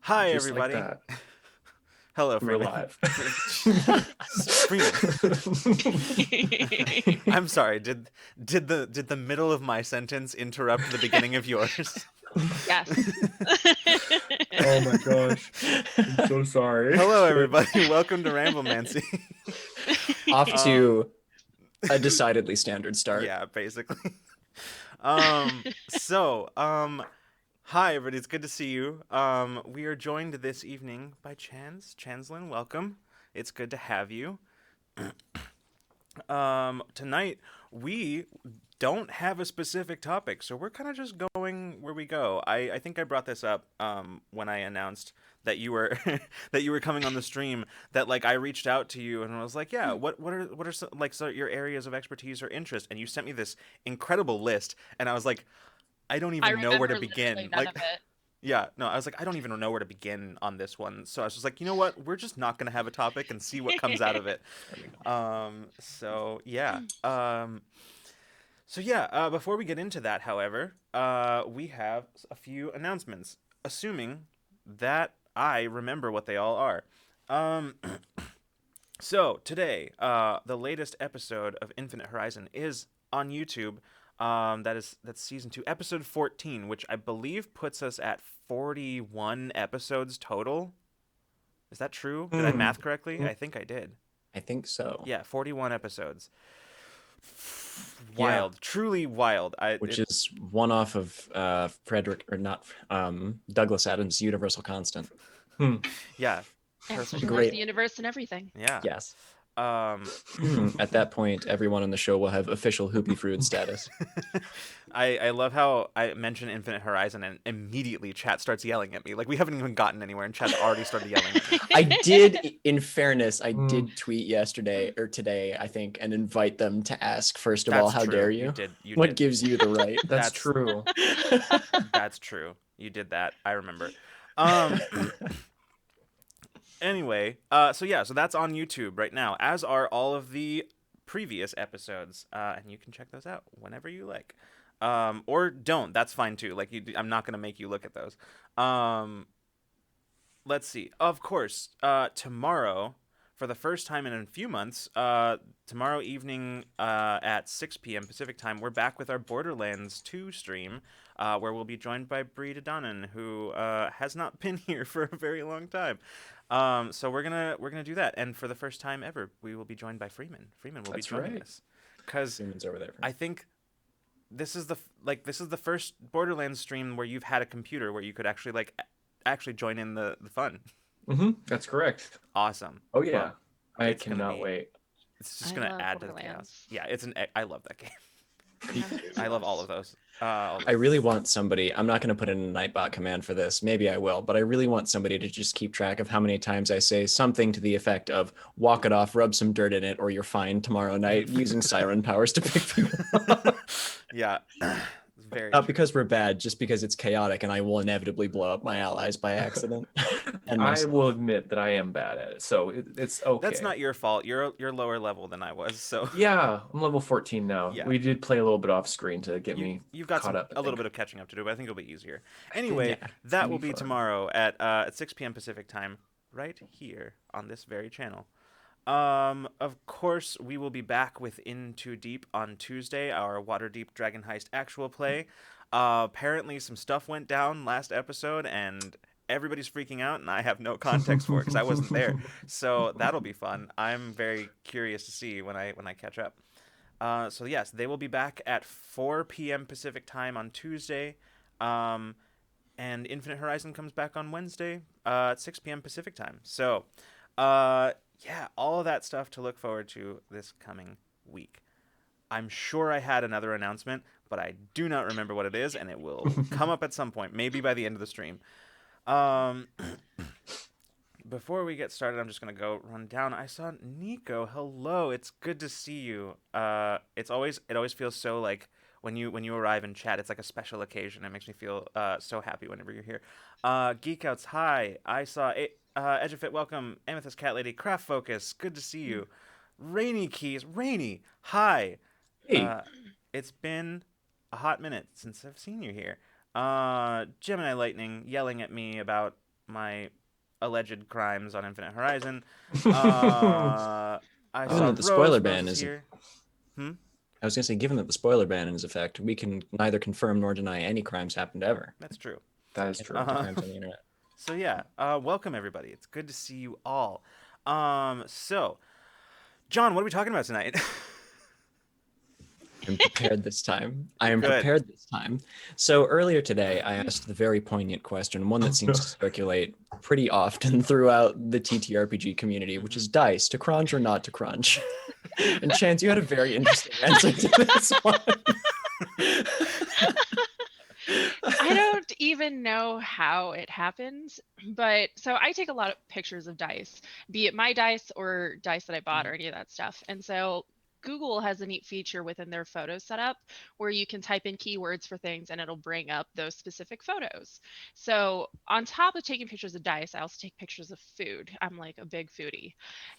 Hi, Just like everybody. that. Hello, We're Freeman. live. Freeman. I'm sorry. Did the middle of my sentence interrupt the beginning of yours? Yes. Oh my gosh. I'm so sorry. Hello, everybody. Welcome to Ramblemancy. Off to a decidedly standard start. Yeah, basically. Hi, everybody. It's good to see you. We are joined this evening by Chanzlyn, welcome. It's good to have you. Tonight we don't have a specific topic, so we're kind of just going where we go. I think I brought this up when I announced that you were that you were coming on the stream. That like I reached out to you and I was like, yeah, what are some, like so your areas of expertise or interest? And you sent me this incredible list, and I was like, I don't even know where to begin. None of it. Yeah, no, I was like, I don't even know where to begin on this one. So I was just like, you know what? We're just not going to have a topic and see what comes out of it. So yeah. Before we get into that, however, we have a few announcements, assuming that I remember what they all are. So today, the latest episode of Infinite Horizon is on YouTube. That's season 2, episode 14, which I believe puts us at 41 episodes total. Is that true? Did I math correctly? I think I did. I think so. Yeah, 41 episodes. Wild, yeah. Truly wild. Which is one off of Douglas Adams' Universal Constant. Yeah. Great. The universe and everything. Yeah. Yes. At that point, everyone on the show will have official Hoopy Fruit status. I love how I mention Infinite Horizon and immediately chat starts yelling at me. Like, we haven't even gotten anywhere and chat's already started yelling at me. I did, in fairness, did tweet yesterday or today, I think, and invite them to ask, first of all, how dare you? What gives you the right? That's true. That's true. You did that. I remember. Anyway, so that's on YouTube right now, as are all of the previous episodes, and you can check those out whenever you like, or don't. That's fine too. Like, I'm not gonna make you look at those. Let's see. Of course, tomorrow, for the first time in a few months, tomorrow evening at 6 p.m. Pacific time, we're back with our Borderlands 2 stream, where we'll be joined by Bree Donnan, who has not been here for a very long time. So we're gonna do that, and for the first time ever, we will be joined by Freeman. Freeman will be joining us, because Freeman's over there. I think this is the first Borderlands stream where you've had a computer where you could actually join in the fun. That's correct. Awesome. Oh yeah, I cannot wait. It's just gonna add to the chaos. Yeah, I love that game. I love all of those. I really want somebody, I'm not going to put in a Nightbot command for this, maybe I will, but I really want somebody to just keep track of how many times I say something to the effect of walk it off, rub some dirt in it, or you're fine tomorrow night, using siren powers to pick people up. Yeah. Very Not because we're bad, just because it's chaotic and I will inevitably blow up my allies by accident. And I will admit that I am bad at it, so it's okay. That's not your fault. You're lower level than I was, so. Yeah, I'm level 14 now. Yeah. We did play a little bit off screen to get me You've got caught up. A little bit of catching up to do, but I think it'll be easier. Anyway, that will be tomorrow at 6 p.m. Pacific time, right here on this very channel. Of course, we will be back with In Too Deep on Tuesday, our Waterdeep Dragon Heist actual play. Apparently, some stuff went down last episode, and everybody's freaking out, and I have no context for it because I wasn't there. So that'll be fun. I'm very curious to see when I catch up. So yes, they will be back at 4 p.m. Pacific time on Tuesday. And Infinite Horizon comes back on Wednesday at 6 p.m. Pacific time. So, yeah, all of that stuff to look forward to this coming week. I'm sure I had another announcement, but I do not remember what it is, and it will come up at some point, maybe by the end of the stream. Before we get started, I'm just going to go run down. I saw Nico. Hello. It's good to see you. It always feels so like when you arrive in chat, it's like a special occasion. It makes me feel so happy whenever you're here. Geekouts, hi. I saw Edgefit, welcome. Amethyst Cat Lady, Craft Focus, good to see you. Rainy Keys, Rainy, hi. Hey. It's been a hot minute since I've seen you here. Gemini Lightning yelling at me about my alleged crimes on Infinite Horizon. I Given saw that the spoiler ban Rose is here. I was gonna say, given that the spoiler ban is effect, we can neither confirm nor deny any crimes happened ever. That's true. That is true. Crimes on the internet. So yeah, welcome everybody. It's good to see you all. So, John, what are we talking about tonight? I'm prepared this time. I am Good. prepared this time. So earlier today, I asked the very poignant question, one that seems to circulate pretty often throughout the Ttrpg community, which is dice, to crunch or not to crunch. And Chanz, you had a very interesting answer to this one. I don't even know how it happens, but so I take a lot of pictures of dice, be it my dice or dice that I bought or any of that stuff. And so Google has a neat feature within their photo setup where you can type in keywords for things and it'll bring up those specific photos. So on top of taking pictures of dice, I also take pictures of food. I'm like a big foodie.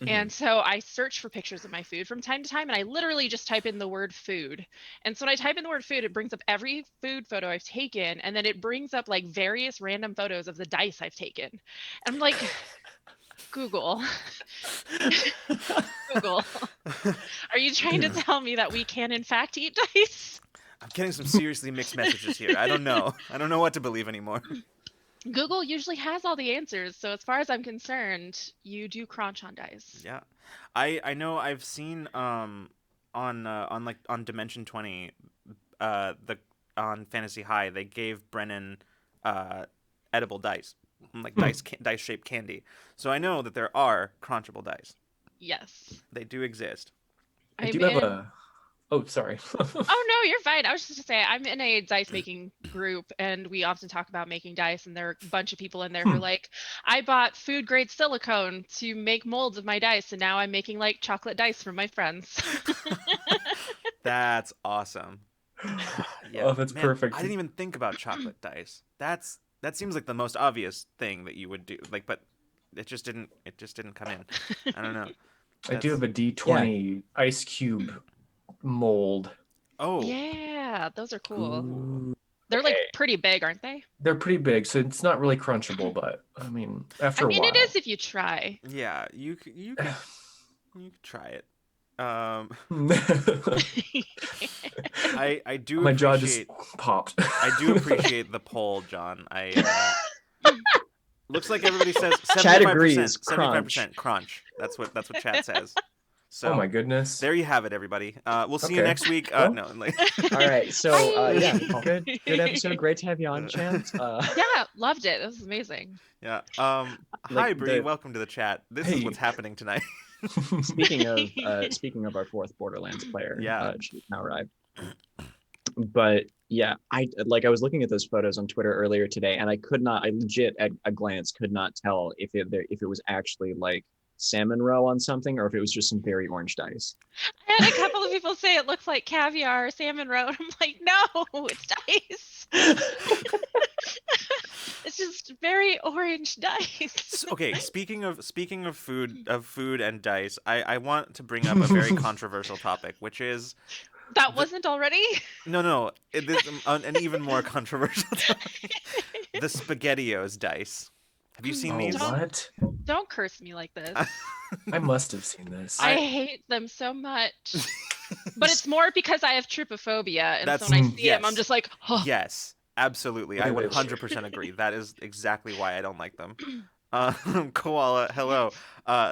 And so I search for pictures of my food from time to time, and I literally just type in the word food. And so when I type in the word food, it brings up every food photo I've taken, and then it brings up like various random photos of the dice I've taken. And I'm like, Google. Google. Are you trying to tell me that we can in fact eat dice? I'm getting some seriously mixed messages here. I don't know. I don't know what to believe anymore. Google usually has all the answers, so as far as I'm concerned, you do crunch on dice. Yeah, I know. I've seen on Dimension 20, on Fantasy High, they gave Brennan edible dice, like dice shaped candy. So I know that there are crunchable dice. Yes, they do exist. I do have a. Oh, sorry. Oh no, you're fine. I was just gonna say I'm in a dice making group, and we often talk about making dice, and there are a bunch of people in there who are like, I bought food grade silicone to make molds of my dice, and now I'm making like chocolate dice for my friends. That's awesome. Yeah, oh, that's perfect. I didn't even think about chocolate dice. That seems like the most obvious thing that you would do. Like, but it just didn't come in. I don't know. I do have a D20 ice cube mold. Oh yeah, those are cool. Ooh. They're like pretty big, aren't they? They're pretty big, so it's not really crunchable, but I mean, after a while. it is if you try. Yeah, you could try it. I do. My jaw just popped. I do appreciate the poll, John. Looks like everybody says 75%. 75% crunch. That's what chat says. So, oh my goodness! There you have it, everybody. We'll see you next week. No, like... All right. So yeah, good episode. Great to have you on, Chanz. Yeah, loved it. This was amazing. Yeah. Hi, Bree. Welcome to the chat. This is what's happening tonight. Speaking of our fourth Borderlands player, she's now arrived. But yeah, I was looking at those photos on Twitter earlier today, and I legit at a glance could not tell if it was actually like salmon roe on something or if it was just some very orange dice. I had a couple of people say it looks like caviar or salmon roe, and I'm like, no, it's dice. It's just very orange dice. Okay, speaking of food and dice, I want to bring up a very controversial topic, which is that wasn't already? No, it is an even more controversial topic. The Spaghettios dice. Have you seen these? What? Don't curse me like this. I must have seen this. I hate them so much. But it's more because I have trypophobia, and so when I see them, I'm just like, oh. Yes, absolutely. I 100% agree. That is exactly why I don't like them. Koala, hello.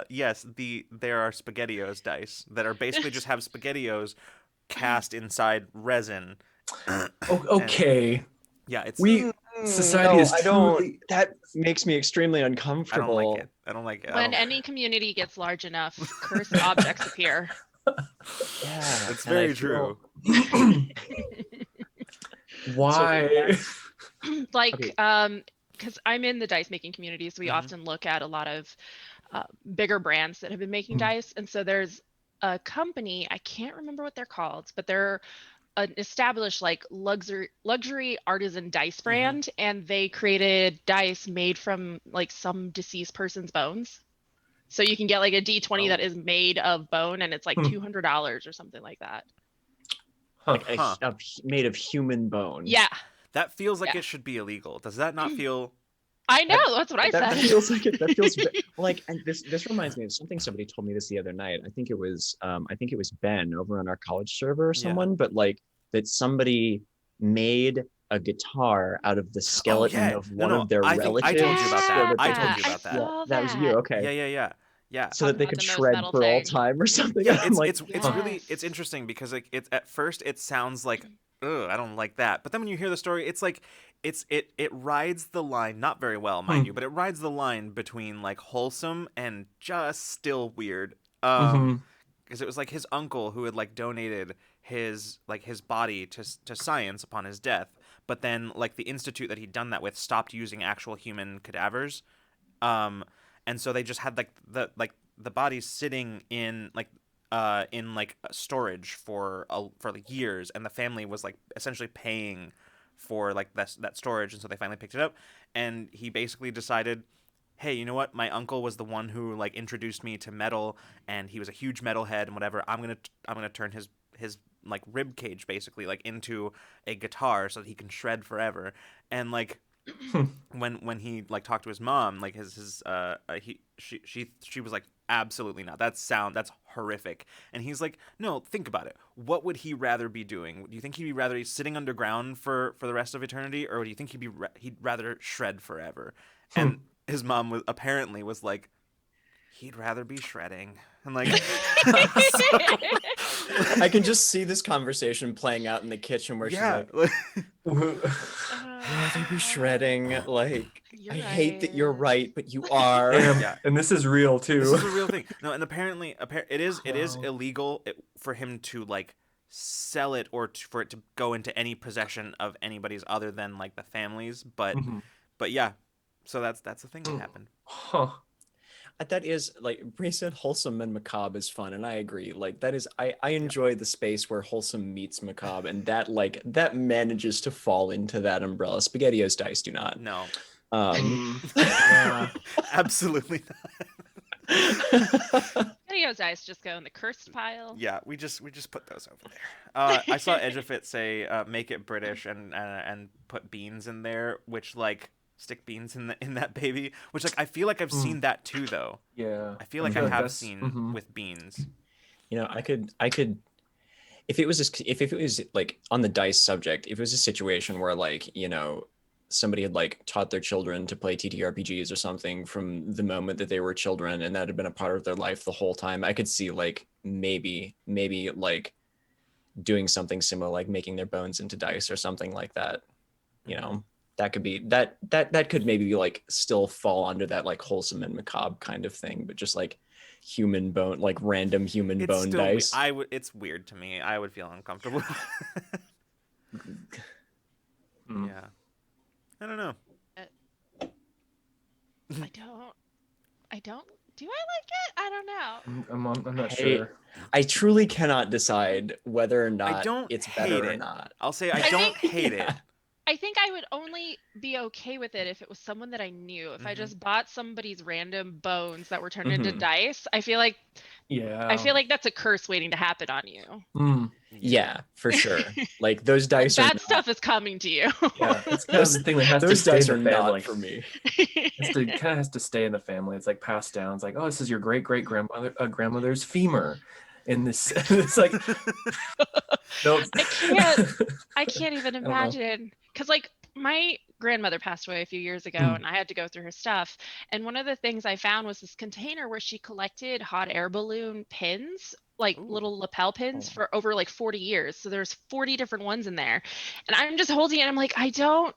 Yes, there are Spaghettios dice that are basically just have Spaghettios cast inside resin. Okay. Yeah, it's society is truly... That makes me extremely uncomfortable. I don't like it. When any community gets large enough, cursed objects appear. Yeah, it's very true. Why? Like, because I'm in the dice making community, so we often look at a lot of bigger brands that have been making dice, and so there's a company, I can't remember what they're called, but they're an established like luxury artisan dice brand, and they created dice made from like some deceased person's bones. So you can get like a D20 that is made of bone, and it's like $200 or something like that. Made of human bone. Yeah. That feels like it should be illegal. Does that not feel I know, that's what I That said. feels like it. That feels like, and this reminds me of something somebody told me this the other night. I think it was Ben over on our college server or someone, but like that somebody made a guitar out of the skeleton of one of their relatives. I told you about that. I told you about that. Saw that was you. Okay. Yeah. So that they could shred for all time or something. Yeah, it's really interesting because like it's at first it sounds like, ugh, I don't like that. But then when you hear the story, it's like it rides the line, not very well, mind you, but it rides the line between like wholesome and just still weird. Because it was like his uncle who had like donated his body to science upon his death, but then like the institute that he'd done that with stopped using actual human cadavers. And so they just had the bodies sitting in storage for like years, and the family was like essentially paying for like that storage, and so they finally picked it up, and he basically decided, hey, you know what? My uncle was the one who like introduced me to metal, and he was a huge metalhead and whatever. I'm gonna turn his like rib cage basically like into a guitar so that he can shred forever, and like. when he like talked to his mom, like she was like, absolutely not, that's horrific. And he's like, no, think about it, what would he rather be doing? Do you think he'd rather be sitting underground for the rest of eternity, or do you think he'd rather shred forever? And his mom was like, he'd rather be shredding. And like I can just see this conversation playing out in the kitchen where she's like, rather be shredding. Like, I hate that you're right, but you are. And this is real too. This is a real thing. No, and apparently it is illegal for him to like sell it or for it to go into any possession of anybody's other than like the family's. But yeah, so that's the thing that happened. That is, like Bree said, wholesome and macabre is fun, and I agree. Like that is, I enjoy the space where wholesome meets macabre, and that manages to fall into that umbrella. Spaghettios Dice do not. No. Yeah. Absolutely not. Spaghettios Dice just go in the cursed pile. Yeah, we just put those over there. I saw Edgefit say make it British and put beans in there, which like. Stick beans in that baby, which like I feel like I've seen that too though. Yeah, I feel like I have seen with beans. You know, I could if it was like on the dice subject, if it was a situation where like, you know, somebody had like taught their children to play TTRPGs or something from the moment that they were children, and that had been a part of their life the whole time, I could see like maybe like doing something similar, like making their bones into dice or something like that. You know. That could be that could maybe like still fall under that like wholesome and macabre kind of thing, but just like human bone, like random human bone dice. It's weird to me. I would feel uncomfortable. Yeah, I don't know. I don't. Do I like it? I don't know. I'm not sure. I truly cannot decide whether or not it's hate better it. or not. I'll say I don't hate it. I think I would only be okay with it if it was someone that I knew. If I just bought somebody's random bones that were turned into dice, I feel like that's a curse waiting to happen on you. Yeah, for sure. Like those dice that stuff is coming to you. Yeah, it's kind of the thing that has to stay in the family. Not for me. It kind of has to stay in the family. It's like passed down. It's like, oh, this is your great grandmother's femur. In this, it's like, nope. I can't even imagine, because like my grandmother passed away a few years ago, and I had to go through her stuff. And one of the things I found was this container where she collected hot air balloon pins, like little lapel pins, for over like 40 years. So there's 40 different ones in there, and I'm just holding it. And I'm like, I don't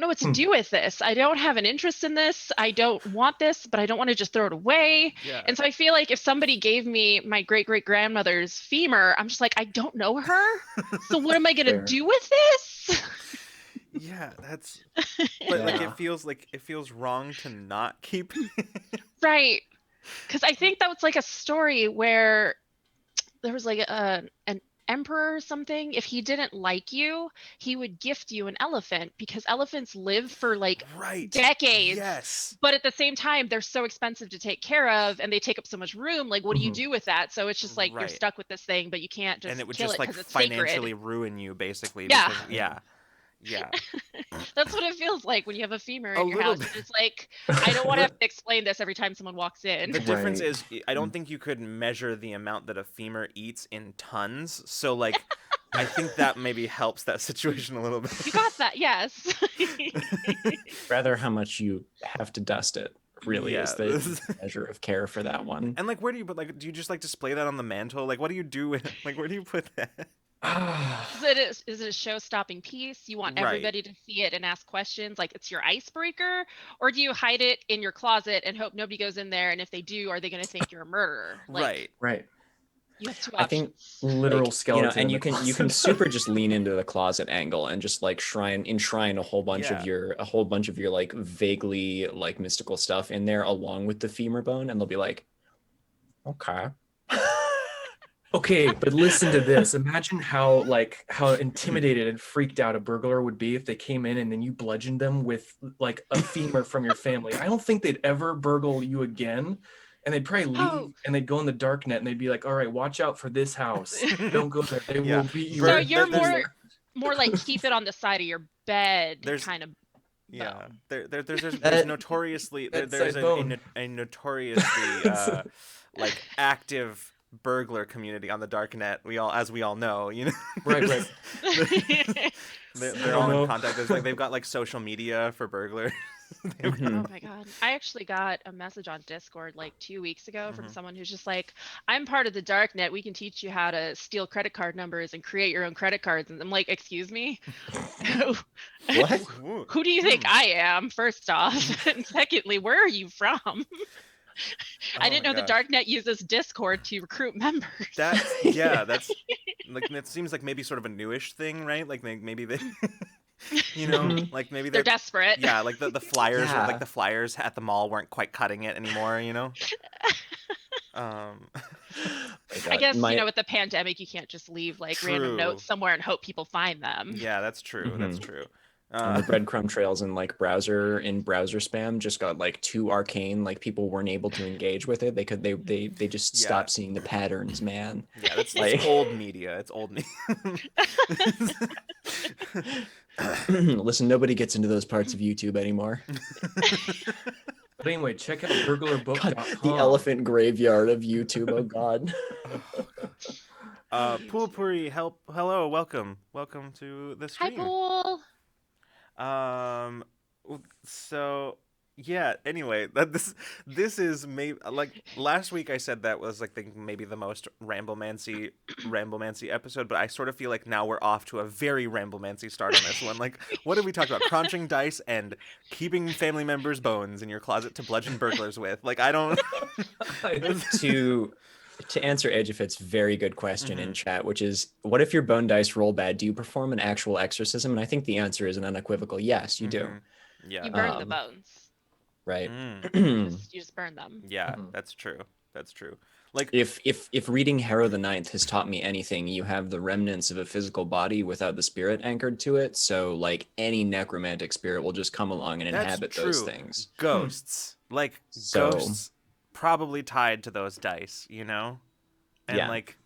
know what to do with this. I don't have an interest in this. I don't want this, but I don't want to just throw it away. Yeah. And so I feel like if somebody gave me my great-great-grandmother's femur, I'm just like, I don't know her. So what am I going to do with this? Yeah, but like it feels wrong to not keep Right. Because I think that was like a story where there was like an emperor or something. If he didn't like you, he would gift you an elephant, because elephants live for like decades. Yes. But at the same time, they're so expensive to take care of, and they take up so much room. Like, what do you do with that? So it's just like you're stuck with this thing, but you can't just and it would kill just it like because it's financially sacred. ruin you, basically. Yeah. Because, Yeah. That's what it feels like when you have a femur A in your little house. bit. It's like, I don't want to have to explain this every time someone walks in. The difference Right. is I don't think you could measure the amount that a femur eats in tons. So like I think that maybe helps that situation a little bit. You got that, yes. Rather how much you have to dust it really is Yeah. the measure of care for that one. And like where do you put like do you just like display that on the mantle? Like what do you do with like where do you put that? Is it a show-stopping piece? You want Right. everybody to see it and ask questions, like it's your icebreaker? Or do you hide it in your closet and hope nobody goes in there? And if they do, are they going to think you're a murderer? Like, Right. Right. You have two I options. think Literal like, skeleton. and in you the can closet. super just lean into the closet angle and just like enshrine a whole bunch Yeah. of your like vaguely like mystical stuff in there along with the femur bone, and they'll be like, okay. Okay, but listen to this. Imagine how intimidated and freaked out a burglar would be if they came in and then you bludgeoned them with like a femur from your family. I don't think they'd ever burgle you again. And they'd probably leave Oh. and they'd go in the dark net and they'd be like, all right, watch out for this house. Don't go there. They Yeah. will beat you. So Bur- you're there's- more like keep it on the side of your bed There's- kind of. Yeah, bone. there's notoriously there's That bone. a notoriously like active burglar community on the dark net. As we all know, you know. Right. They're all in contact. There's like they've got like social media for burglars. Oh my god. I actually got a message on Discord like 2 weeks ago from someone who's just like, I'm part of the dark net. We can teach you how to steal credit card numbers and create your own credit cards. And I'm like, excuse me? What? Who do you think I am, first off? And secondly, where are you from? I didn't know the dark net uses Discord to recruit members. That's like that seems like maybe sort of a newish thing, right? Like maybe they you know, like maybe They're desperate. Yeah, like the flyers, Yeah. like the flyers at the mall weren't quite cutting it anymore, you know. I guess you know, with the pandemic, you can't just leave like random True. notes somewhere and hope people find them. Yeah, that's true. That's true. And the breadcrumb trails in like browser spam just got like too arcane. Like people weren't able to engage with it. They just Yeah. stopped seeing the patterns, man. Yeah, that's Like- it's old media. It's old media. Listen, nobody gets into those parts of YouTube anymore. But anyway, check out burglarbook.com. God, the elephant graveyard of YouTube. Oh God. Poolpuri, hello, welcome to the Hi, stream. Pool. So yeah. Anyway, this is maybe like last week I said that was like maybe the most Ramblemancy episode, but I sort of feel like now we're off to a very Ramblemancy start on this one. Like, what did we talk about? Crunching dice and keeping family members' bones in your closet to bludgeon burglars with. Like, I don't. To answer Edgefit's very good question in chat, which is, what if your bone dice roll bad? Do you perform an actual exorcism? And I think the answer is an unequivocal yes, you do. Yeah. You burn the bones. Right. You just burn them. Yeah, that's true. That's true. Like If reading Harrow the Ninth has taught me anything, you have the remnants of a physical body without the spirit anchored to it. So like any necromantic spirit will just come along and That's inhabit those true. things. Ghosts. Like So- ghosts probably tied to those dice, you know? And Yeah. like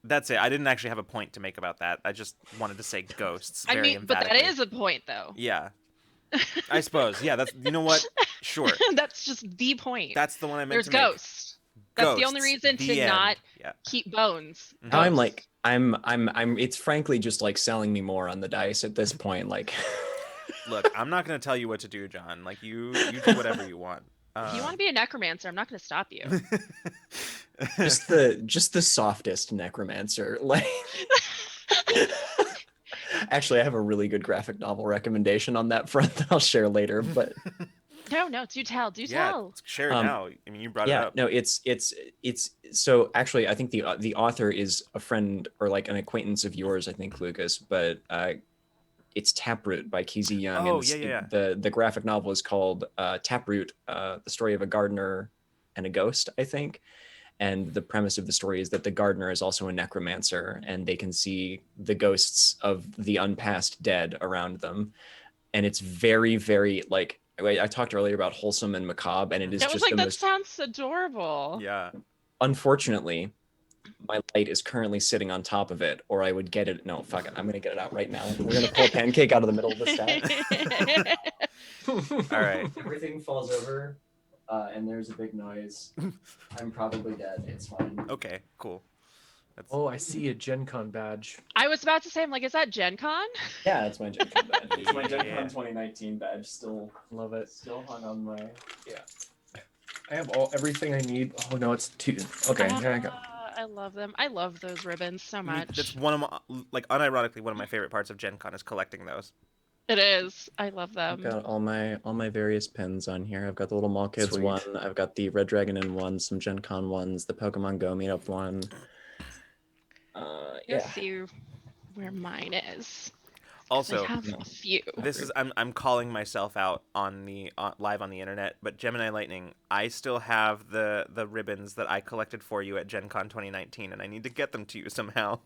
that's it. I didn't actually have a point to make about that. I just wanted to say ghosts I very mean, but that emphatically. is a point, though. Yeah. I suppose. Yeah, that's you know what? Sure. That's just the point. That's the one I meant There's to make. ghosts. That's the only Ghosts. reason The to end. not Yeah. keep bones. Now I'm Ghosts. like, I'm it's frankly just like selling me more on the dice at this point. Like, Look, I'm not going to tell you what to do, John. Like you do whatever you want. If you want to be a necromancer, I'm not going to stop you. just the softest necromancer. Like, actually, I have a really good graphic novel recommendation on that front that I'll share later. But No, do tell. Do yeah, tell. share it now. I mean, you brought it yeah, up. no, it's so actually, I think the author is a friend or like an acquaintance of yours, I think, Lucas. But it's Taproot by Kizzy Young. Oh, and yeah. The graphic novel is called Taproot, the story of a gardener and a ghost, I think. And the premise of the story is that the gardener is also a necromancer, and they can see the ghosts of the unpassed dead around them. And it's very, very like I talked earlier about wholesome and macabre, and it is That was just like, the that most. sounds adorable. Yeah. Unfortunately, my light is currently sitting on top of it, or I would get it. No, fuck it. I'm gonna get it out right now. We're gonna pull a pancake out of the middle of the stack. All right. Everything falls over, and there's a big noise. I'm probably dead. It's fine. Okay, cool. That's... Oh, I see a Gen Con badge. I was about to say, I'm like, is that Gen Con? Yeah, it's my Gen Con badge. It's my Gen Yeah. Con 2019 badge. Still Love it. still hung on my. Yeah. I have everything I need. Oh no, it's two. Okay, here I go. I love them. I love those ribbons so much. That's one of my, like, unironically, one of my favorite parts of Gen Con is collecting those. It is. I love I've them. got all my various pins on here. I've got the little Mall Kids Sweet. one. I've got the Red Dragon Inn one, some Gen Con ones, the Pokemon Go meetup one. You'll Yeah. see where mine is. Also, I have a few. this is I'm calling myself out on the live on the internet, but Gemini Lightning, I still have the ribbons that I collected for you at Gen Con 2019, and I need to get them to you somehow.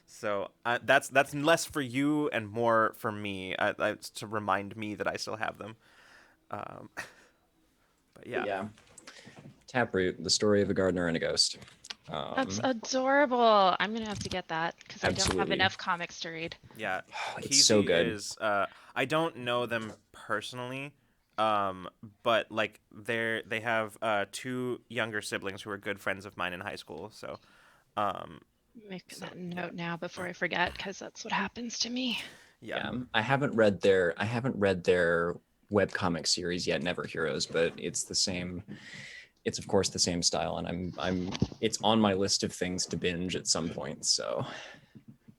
So that's less for you and more for me, to remind me that I still have them. But yeah. Yeah. Taproot, the story of a gardener and a ghost. That's adorable. I'm gonna have to get that because I don't have Absolutely. enough comics to read. Yeah, It's so Keezy good. Is, I don't know them personally, but like they have two younger siblings who are good friends of mine in high school. So, Make that note now before I forget, because that's what happens to me. yeah. I haven't read their webcomic series yet, Never Heroes, but it's the same. It's of course the same style, and it's on my list of things to binge at some point. So,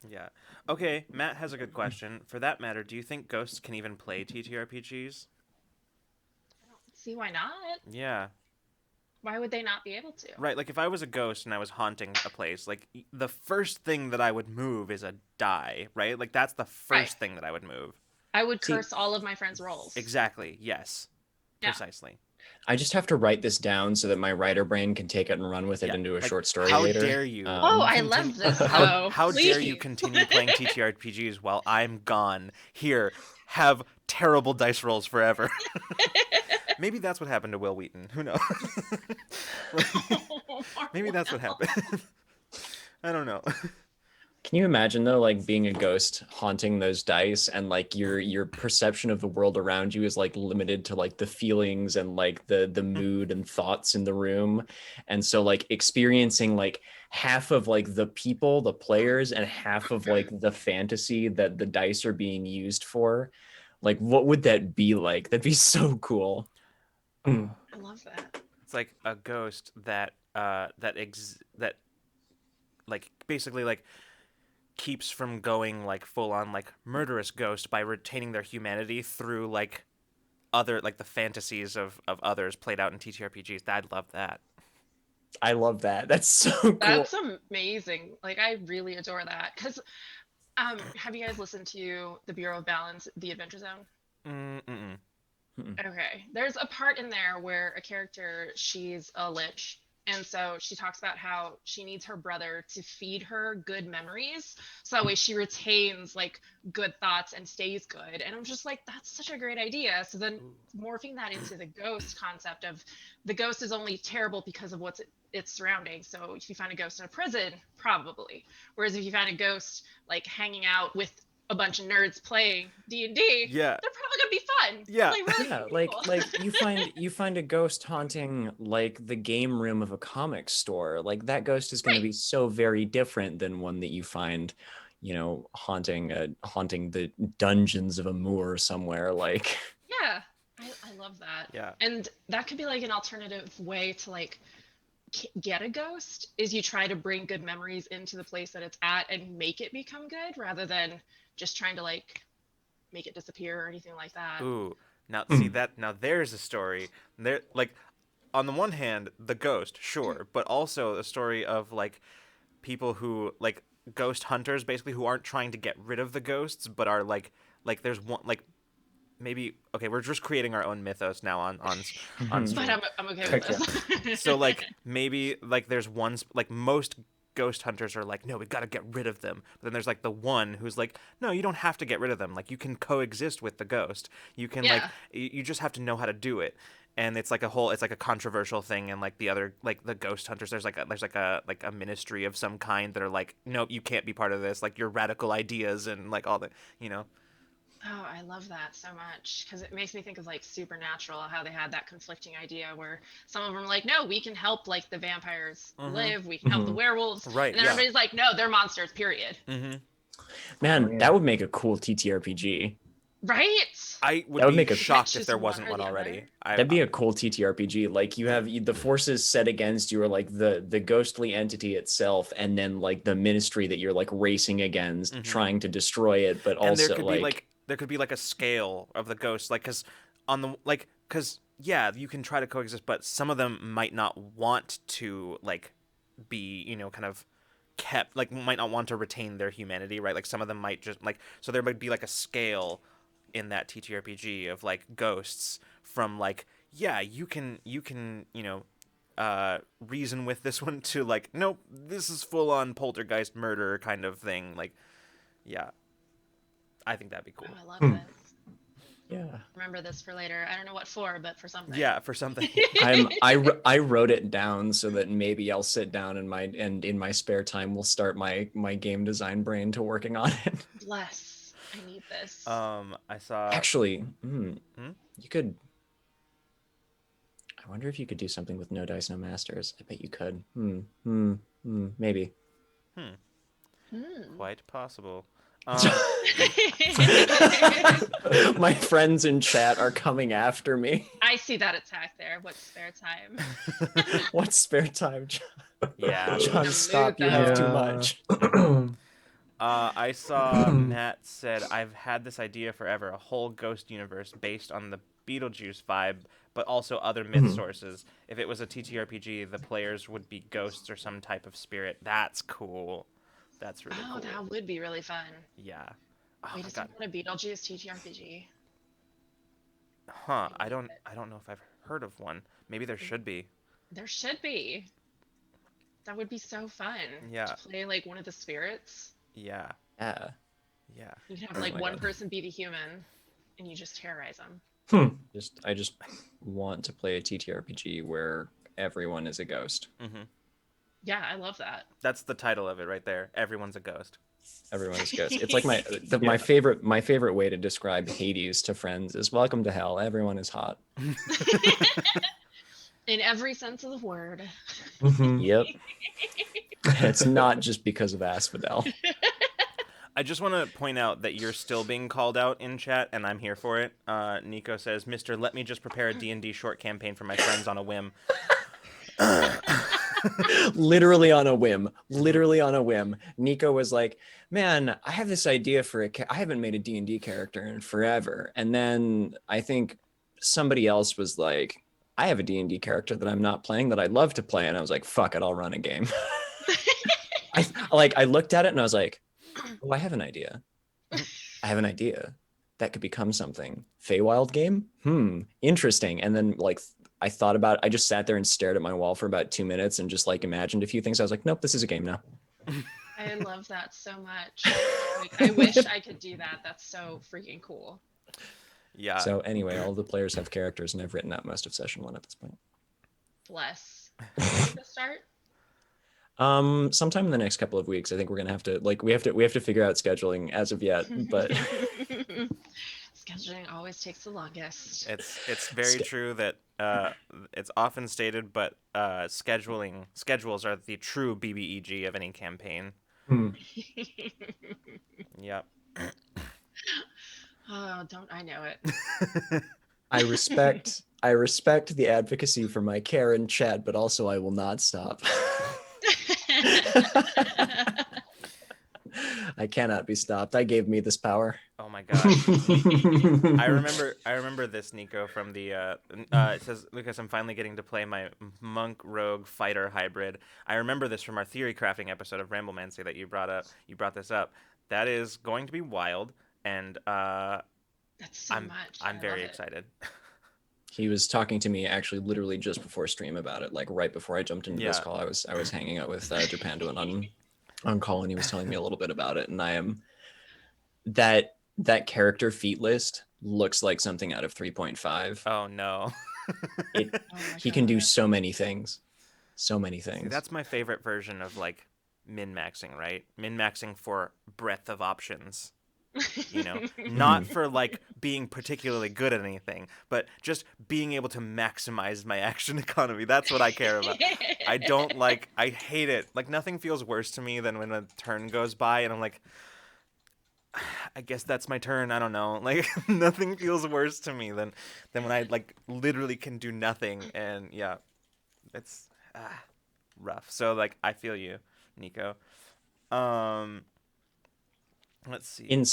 Yeah. Okay, Matt has a good question. For that matter, do you think ghosts can even play TTRPGs? See, why not? Yeah. Why would they not be able to? Right, like if I was a ghost and I was haunting a place, like the first thing that I would move is a die, right? Like that's the first Right. thing that I would move. I would curse all of my friends' rolls. Exactly. Yes. Yeah. Precisely. I just have to write this down so that my writer brain can take it and run with it Yeah, into a like, short story how later. dare you? Oh, I Continue- love this. How Please. dare you continue playing TTRPGs while I'm gone? Here, have terrible dice rolls forever. Maybe that's what happened to Will Wheaton. Who knows? Maybe that's what happened. I don't know. Can you imagine though, like being a ghost haunting those dice, and like your perception of the world around you is like limited to like the feelings and like the mood and thoughts in the room, and so like experiencing like half of like the people, the players, and half of like the fantasy that the dice are being used for, like what would that be like? That'd be so cool. I love that. It's like a ghost that like basically like keeps from going like full on like murderous ghost by retaining their humanity through like other like the fantasies of others played out in TTRPGs. I'd love that. I love that. That's so cool. That's amazing. Like, I really adore that. Because, have you guys listened to the Bureau of Balance, The Adventure Zone? Mm-mm. Okay. There's a part in there where a character, she's a lich. And so she talks about how she needs her brother to feed her good memories. So that way she retains like good thoughts and stays good. And I'm just like, that's such a great idea. So then morphing that into the ghost concept of the ghost is only terrible because of what's its surroundings. So if you find a ghost in a prison, probably. Whereas if you find a ghost like hanging out with a bunch of nerds playing D&D, Yeah. they're probably gonna be fun. Yeah. Like, really Yeah, cool. like you find a ghost haunting like the game room of a comic store. Like that ghost is going to be so very different than one that you find, you know, haunting the dungeons of a moor somewhere. Like Yeah, I love that. Yeah. And that could be like an alternative way to like get a ghost is you try to bring good memories into the place that it's at and make it become good rather than just trying to like make it disappear or anything like that. Ooh. Now see that now there's a story. There like on the one hand, the ghost, sure, but also a story of like people who like ghost hunters basically who aren't trying to get rid of the ghosts but are like there's one like maybe okay, we're just creating our own mythos now on But stream. I'm okay with this. So like maybe like there's one like most ghost hunters are like, no, we got to get rid of them. But then there's like the one who's like, no, you don't have to get rid of them. Like, you can coexist with the ghost. You can like, you just have to know how to do it. And it's like it's like a controversial thing. And like the other, like the ghost hunters, there's like a ministry of some kind that are like, nope, you can't be part of this. Like, your radical ideas and like all the, you know. Oh, I love that so much because it makes me think of like Supernatural, how they had that conflicting idea where some of them are like, no, we can help like the vampires live, we can help the werewolves, Right? and then everybody's like, no, they're monsters, period. Man, that would make a cool TTRPG. Right? I That would be make a- shocked if Just there one wasn't or one the already. other. That'd be a cool TTRPG. Like, you have the forces set against you, or like the ghostly entity itself, and then like the ministry that you're like racing against, trying to destroy it, but and also there could be like there could be like a scale of the ghosts, like because yeah, you can try to coexist, but some of them might not want to like be, you know, kind of kept, like might not want to retain their humanity, right? Like some of them might just like, so there might be like a scale in that TTRPG of like ghosts from like, yeah, you can you know reason with this one to like, nope, this is full on poltergeist murder kind of thing. Like, yeah, I think that'd be cool. Oh, I love this. yeah. Remember this for later. I don't know what for, but for something. Yeah, for something. I wrote it down so that maybe I'll sit down in my spare time we'll start my game design brain to working on it. Bless. I need this. I saw Actually, you could. I wonder if you could do something with no dice, no masters. I bet you could. Maybe. quite possible. My friends in chat are coming after me. I see that attack there. What's spare time? What's spare time, John? Yeah. John, stop. You have too much. I saw Matt said, I've had this idea forever, a whole ghost universe based on the Beetlejuice vibe, but also other myth sources. If it was a TTRPG, the players would be ghosts or some type of spirit. That's cool. That's really cool. Oh, that would be really fun. Yeah. Oh Wait, my is God. it a Beetlejuice TTRPG? Huh. I don't know if I've heard of one. Maybe there should be. There should be. That would be so fun. Yeah. To play like one of the spirits. Yeah. Yeah. Yeah. You could have Oh like my one God. person be the human, and you just terrorize them. I just want to play a TTRPG where everyone is a ghost. Yeah, I love that. That's the title of it right there. Everyone's a ghost. Everyone is ghost. It's like my favorite way to describe Hades to friends is welcome to hell. Everyone is hot. In every sense of the word. Yep. It's not just because of Asphodel. I just want to point out that you're still being called out in chat, and I'm here for it. Nico says, Mr. Let me just prepare a D&D short campaign for my friends on a whim. Literally on a whim. Nico was like, man, I have this idea for I haven't made a D&D character in forever. And then I think somebody else was like, I have a D&D character that I'm not playing that I'd love to play. And I was like, fuck it, I'll run a game. I looked at it and I was like, oh, I have an idea. That could become something. Feywild game? Interesting. And then like I thought about it. I just sat there and stared at my wall for about 2 minutes and just like imagined a few things. I was like, nope, this is a game now. I love that so much. Like, I wish I could do that. That's so freaking cool. Yeah. So anyway, all the players have characters and I've written out most of session 1 at this point. Bless. When to start? Sometime in the next couple of weeks. I think we're gonna have to we have to figure out scheduling as of yet, but Scheduling always takes the longest. It's very true that it's often stated, but schedules are the true BBEG of any campaign. Yep. Oh, don't I know it? I respect the advocacy for my care and Chad, but also I will not stop. I cannot be stopped. I gave me this power. Oh my god. I remember this, Nico, from the it says, Lucas, I'm finally getting to play my monk rogue fighter hybrid. I remember this from our theory crafting episode of Ramblemancy that you brought this up. That is going to be wild, and That's so much. I'm I very love it. excited. He was talking to me actually literally just before stream about it, like right before I jumped into this Yeah. call. I was hanging out with Japanduan on call, and he was telling me a little bit about it. And I am that character feat list looks like something out of 3.5. Oh no. It Oh my he can do God. so many things. So many things. See, that's my favorite version of like min-maxing, right? Min-maxing for breadth of options. You know, not for like being particularly good at anything, but just being able to maximize my action economy. That's what I care about. I hate it. Like, nothing feels worse to me than when a turn goes by and I'm like, I guess that's my turn. I don't know. Like, nothing feels worse to me than when I like literally can do nothing. And yeah, it's rough. So like, I feel you, Nico. Let's see.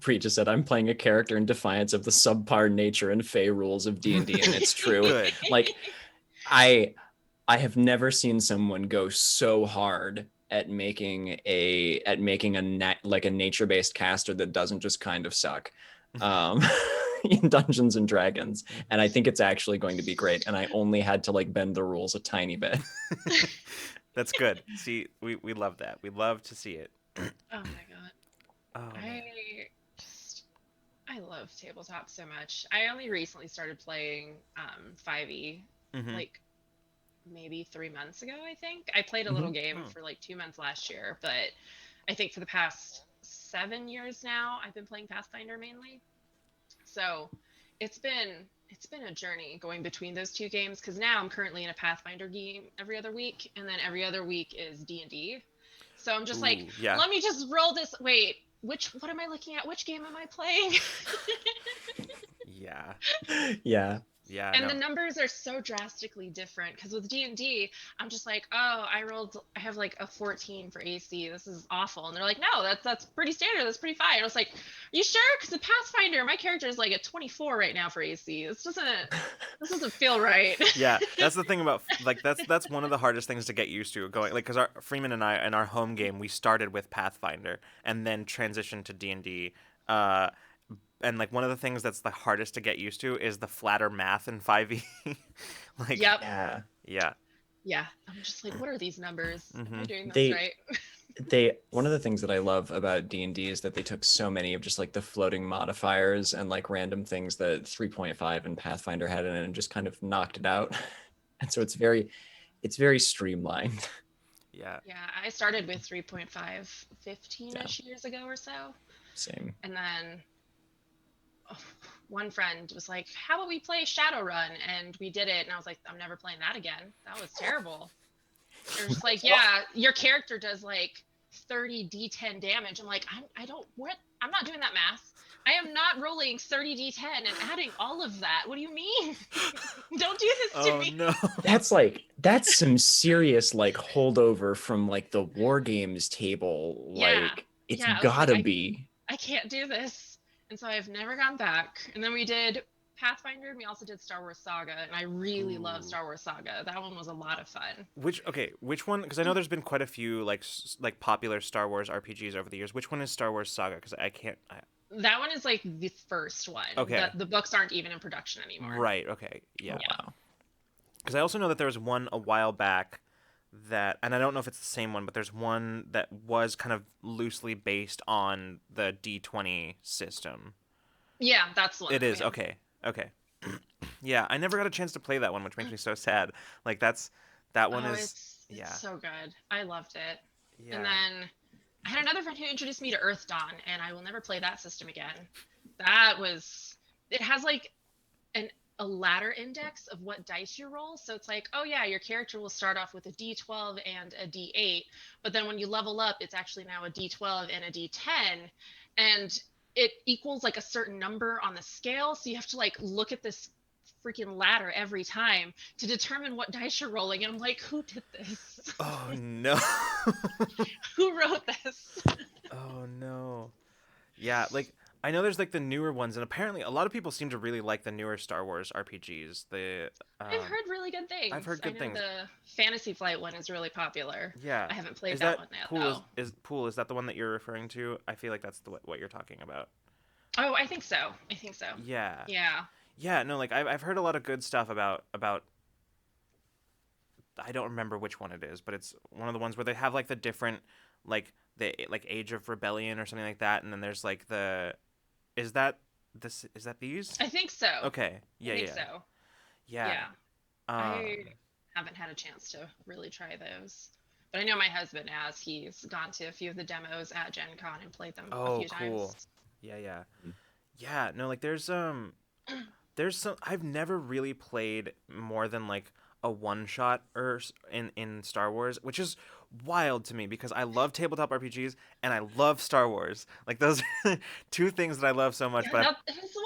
Pre just said, I'm playing a character in defiance of the subpar nature and fey rules of D&D, and it's true. Good. Like, I have never seen someone go so hard at making a nature-based caster that doesn't just kind of suck in Dungeons and Dragons. And I think it's actually going to be great. And I only had to like bend the rules a tiny bit. That's good. See, we love that. We love to see it. Oh my God. Oh, man. I love tabletop so much. I only recently started playing 5e, Mhm. like maybe 3 months ago, I think. I played a little game for like 2 months last year, but I think for the past 7 years now, I've been playing Pathfinder mainly. So it's been a journey going between those two games, because now I'm currently in a Pathfinder game every other week, and then every other week is D&D. So I'm just like, yeah. let me just roll this. Wait, what am I looking at? Which game am I playing? Yeah. Yeah. Yeah. And no. the numbers are so drastically different, because with D&D, I'm just like, oh, I have like a 14 for AC. This is awful. And they're like, no, that's pretty standard. That's pretty fine. I was like, are you sure? Because the Pathfinder, my character is like a 24 right now for AC. This doesn't feel right. Yeah, that's the thing about like that's one of the hardest things to get used to going, like, because our Freeman and I in our home game, we started with Pathfinder and then transitioned to D&D. And like one of the things that's the hardest to get used to is the flatter math in 5e. Like, Yep. Yeah. Yeah. I'm just like, what are these numbers? Am I doing this They- right? One of the things that I love about D&D is that they took so many of just like the floating modifiers and like random things that 3.5 and Pathfinder had in it and just kind of knocked it out. And so it's very streamlined. Yeah. Yeah, I started with 3.5 15-ish years ago or so. Same. And then one friend was like, how about we play Shadowrun? And we did it. And I was like, I'm never playing that again. That was terrible. They're just like, yeah, your character does like 30 d10 damage. I'm like, I'm not doing that math. I am not rolling 30 d10 and adding all of that. What do you mean? Don't do this to me. No. That's some serious like holdover from like the war games table. Yeah. Like it's Yeah, I was gotta like, be. I can't do this. And so I've never gone back. And then we did Pathfinder, and we also did Star Wars Saga, and I really love Star Wars Saga. That one was a lot of fun. Which one? Because I know there's been quite a few like popular Star Wars RPGs over the years. Which one is Star Wars Saga? Because I can't. That one is like the first one. Okay. The books aren't even in production anymore. Right. Okay. Yeah. Wow. Because I also know that there was one a while back that, and I don't know if it's the same one, but there's one that was kind of loosely based on the D20 system. Yeah, that's the one. It is. Okay. Yeah, I never got a chance to play that one, which makes me so sad. Like that one is. It's so good. I loved it. Yeah. And then I had another friend who introduced me to Earth Dawn, and I will never play that system again. It has like a ladder index of what dice you roll. So it's like, oh yeah, your character will start off with a D12 and a D8, but then when you level up, it's actually now a D12 and a D10, and it equals like a certain number on the scale. So you have to like look at this freaking ladder every time to determine what dice you're rolling. And I'm like, who did this? Oh no. Who wrote this? Oh no. Yeah, like I know there's like the newer ones, and apparently a lot of people seem to really like the newer Star Wars RPGs. I've heard really good things. I've heard good things. The Fantasy Flight one is really popular. Yeah. I haven't played that one yet, though. Pool, is that the one that you're referring to? I feel like that's what you're talking about. Oh, I think so. Yeah. Yeah. Yeah, no, like I've heard a lot of good stuff about. I don't remember which one it is, but it's one of the ones where they have like the different, like the like Age of Rebellion or something like that, and then there's like the, is that this is that these? I think so. Okay, I think yeah, so. yeah. Yeah. I haven't had a chance to really try those. But I know my husband has. He's gone to a few of the demos at Gen Con and played them a Oh, few cool. times. Yeah, yeah, yeah. No, like there's some I've never really played more than like a one shot or in Star Wars, which is wild to me because I love tabletop RPGs and I love Star Wars. Like those are two things that I love so much. Yeah, But that is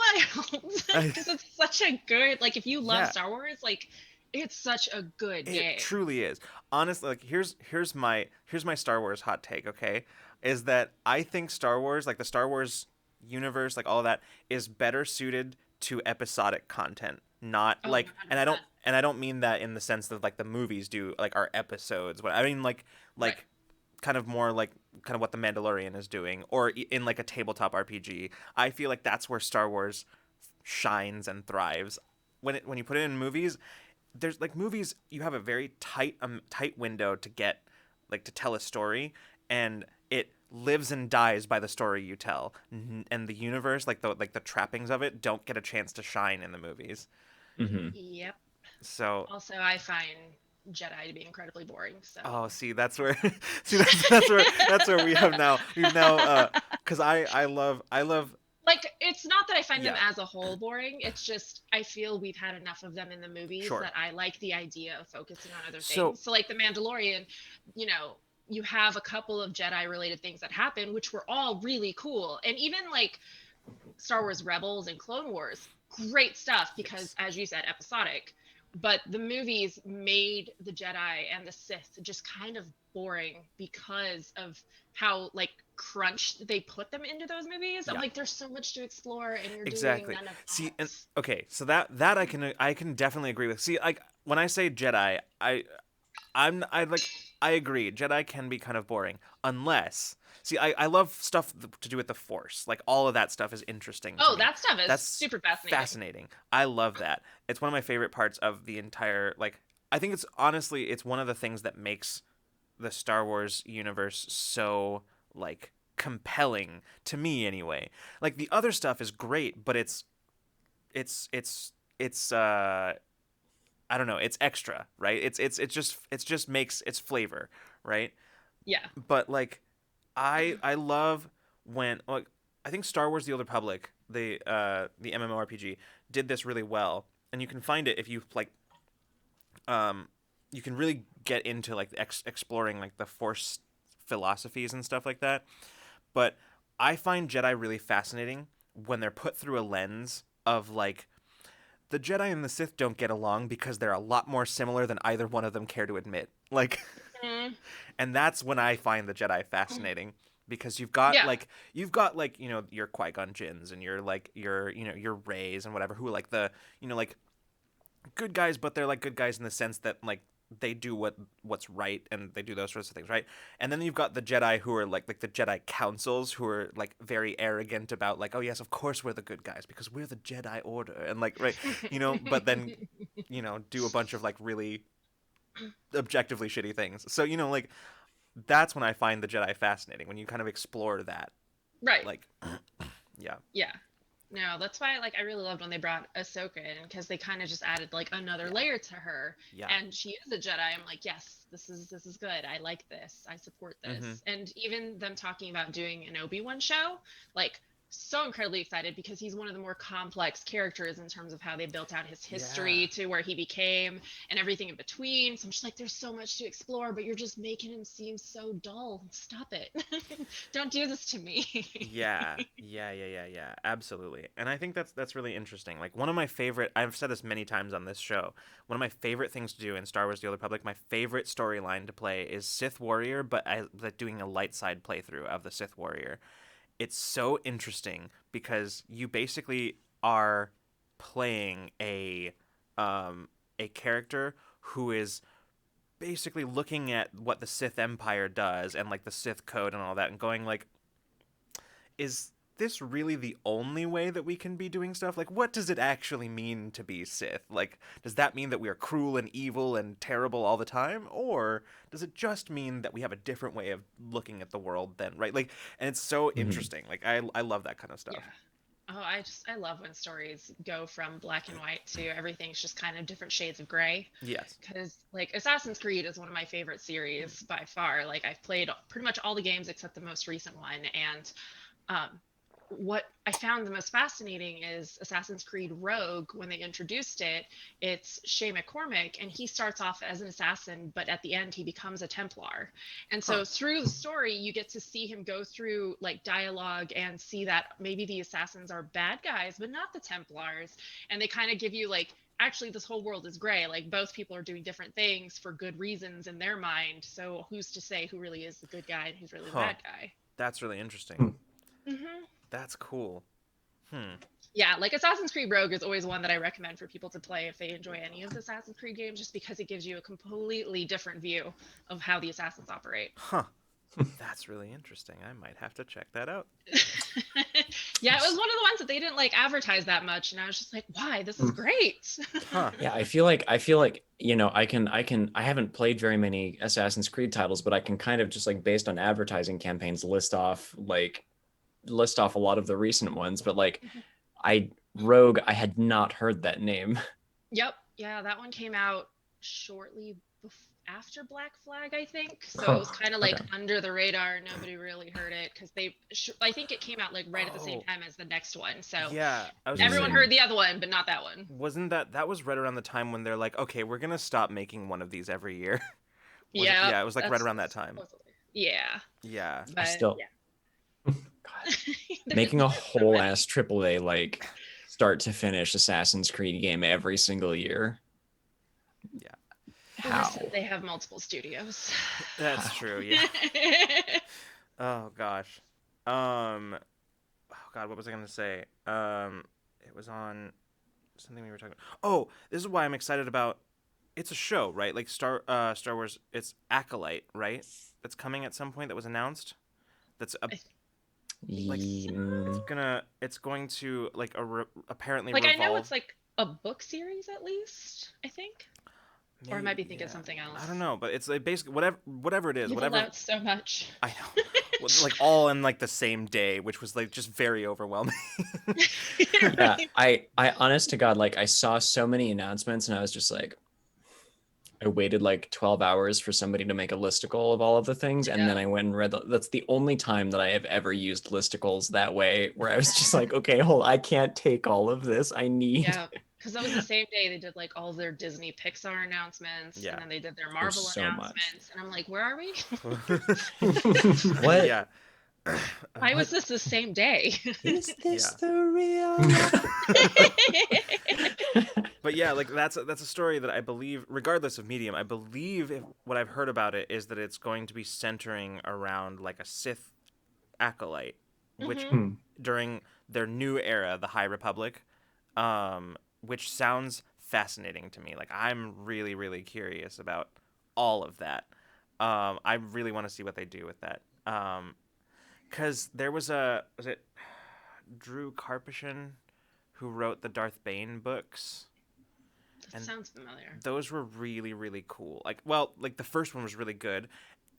wild. Because it's such a good, like, if you love yeah, Star Wars, like, it's such a good it game. truly is. Honestly, like here's my Star Wars hot take. Okay, is that I think Star Wars, like the Star Wars universe, like all of that, is better suited to episodic content. Not Oh, like, and 100%. I don't mean that in the sense that like the movies do, like our episodes. But I mean Right. like kind of more like kind of what the Mandalorian is doing, or in like a tabletop RPG. I feel like that's where Star Wars shines and thrives. When you put it in movies, there's like movies, you have a very tight window to get like to tell a story, and it lives and dies by the story you tell. And the universe, like the trappings of it, don't get a chance to shine in the movies. Hmm. Yep. So Also, I find Jedi to be incredibly boring. So. oh, see, that's where see that's where we've now because I love Like, it's not that I find them yeah, as a whole boring. It's just I feel we've had enough of them in the movies sure. that I like the idea of focusing on other So things. So, like The Mandalorian, you know, you have a couple of Jedi related things that happen, which were all really cool. And even like Star Wars Rebels and Clone Wars, great stuff because, yes, as you said, episodic. But the movies made the Jedi and the Sith just kind of boring because of how like crunched they put them into those movies. I'm yeah. like, there's so much to explore, and you're doing Exactly. none of See, and that. okay, so that I can definitely agree with. See, like when I say Jedi, I like I agree. Jedi can be kind of boring unless see I love stuff to do with the Force. Like all of that stuff is interesting to Oh, me. that stuff is That's super fascinating. fascinating. I love that. It's one of my favorite parts of the entire like I think it's honestly it's one of the things that makes the Star Wars universe so like compelling to me anyway. Like the other stuff is great, but it's it's I don't know, it's extra, right? It's just makes its flavor, right? Yeah. But like I love when like I think Star Wars: The Old Republic, the MMORPG, did this really well, and you can find it if you like um you can really get into like exploring like the Force philosophies and stuff like that. But I find Jedi really fascinating when they're put through a lens of like the Jedi and the Sith don't get along because they're a lot more similar than either one of them care to admit. Like, Mm, and that's when I find the Jedi fascinating because yeah. you've got like you know your Qui-Gon Jinns and your like your you know your Reys and whatever who are like the you know like good guys, but they're like good guys in the sense that like they do what's right and they do those sorts of things, right? And then you've got the Jedi who are like the Jedi councils who are like very arrogant about like, oh yes, of course we're the good guys because we're the Jedi Order and like right, you know, but then you know do a bunch of like really objectively shitty things. So you know like that's when I find the Jedi fascinating when you kind of explore that Right. like yeah Yeah. No, that's why like I really loved when they brought Ahsoka in because they kind of just added like another yeah layer to her. yeah And she is a Jedi. I'm like, yes, this is good. I like this. I support mm-hmm. this. And even them talking about doing an Obi-Wan show, like so incredibly excited because he's one of the more complex characters in terms of how they built out his Yeah. history to where he became and everything in between. So I'm just like, there's so much to explore, but you're just making him seem so dull. Stop it. Don't do this to me. Yeah, absolutely. And I think that's really interesting. Like one of my favorite, I've said this many times on this show, one of my favorite things to do in Star Wars: The Old Republic, my favorite storyline to play is Sith Warrior, but like doing a light side playthrough of the Sith Warrior. It's so interesting because you basically are playing a character who is basically looking at what the Sith Empire does and like the Sith code and all that and going like is this really the only way that we can be doing stuff? Like, what does it actually mean to be Sith? Like, does that mean that we are cruel and evil and terrible all the time? Or does it just mean that we have a different way of looking at the world then, right? Like, and it's so interesting. Like, I love that kind of stuff. Yeah. Oh, I love when stories go from black and white to everything's just kind of different shades of gray. Yes. Because like Assassin's Creed is one of my favorite series by far. Like I've played pretty much all the games except the most recent one. And what I found the most fascinating is Assassin's Creed Rogue. When they introduced it, it's Shay McCormick, and he starts off as an assassin, but at the end he becomes a Templar. And so through the story, you get to see him go through like dialogue and see that maybe the assassins are bad guys, but not the Templars. And they kind of give you like, actually this whole world is gray. Like both people are doing different things for good reasons in their mind. So who's to say who really is the good guy and who's really the bad guy? That's really interesting. Mm-hmm. That's cool. Yeah, like Assassin's Creed Rogue is always one that I recommend for people to play if they enjoy any of the Assassin's Creed games, just because it gives you a completely different view of how the assassins operate. Huh. That's really interesting. I might have to check that out. Yeah, it was one of the ones that they didn't like advertise that much, and I was just like, why? This is great. Huh. Yeah, I feel like I haven't played very many Assassin's Creed titles, but I can kind of just like based on advertising campaigns list off a lot of the recent ones, but like Rogue, I had not heard that name. Yep. Yeah, that one came out shortly after Black Flag, I think. So it was kind of like under the radar. Nobody really heard it because I think it came out like right at the same time as the next one. So yeah, everyone heard the other one, but not that one. Wasn't that was right around the time when they're like, okay, we're gonna stop making one of these every year? Yeah. It was like right around that time. Yeah. Yeah. But, God, making a whole ass AAA like start to finish Assassin's Creed game every single year. Yeah. How? They have multiple studios. That's true. Yeah. Oh gosh. Oh God, what was I gonna say? It was on something we were talking about. Oh, this is why I'm excited about. It's a show, right? Like Star Wars. It's Acolyte, right? That's coming at some point. That was announced. That's it's going to like apparently like revolve. I know it's like a book series at least, I think. Maybe, or I might be thinking something else. I don't know, but it's like basically whatever it is, You've allowed so much. I know. Like all in like the same day, which was like just very overwhelming. Yeah, I honest to God, like I saw so many announcements and I was just like, I waited like 12 hours for somebody to make a listicle of all of the things. And then I went and read that's the only time that I have ever used listicles that way, where I was just like, okay, I can't take all of this. I need. Yeah, because that was the same day they did like all their Disney Pixar announcements. Yeah. And then they did their Marvel announcements. And I'm like, where are we? What? Yeah. Why was this the same day? Is this the real? But yeah, like that's a story that I believe, regardless of medium, I believe what I've heard about it is that it's going to be centering around like a Sith acolyte, which during their new era, the High Republic, which sounds fascinating to me. Like I'm really, really curious about all of that. I really want to see what they do with that. Because there was it Drew Karpyshyn who wrote the Darth Bane books? That sounds familiar. Those were really, really cool. Like the first one was really good,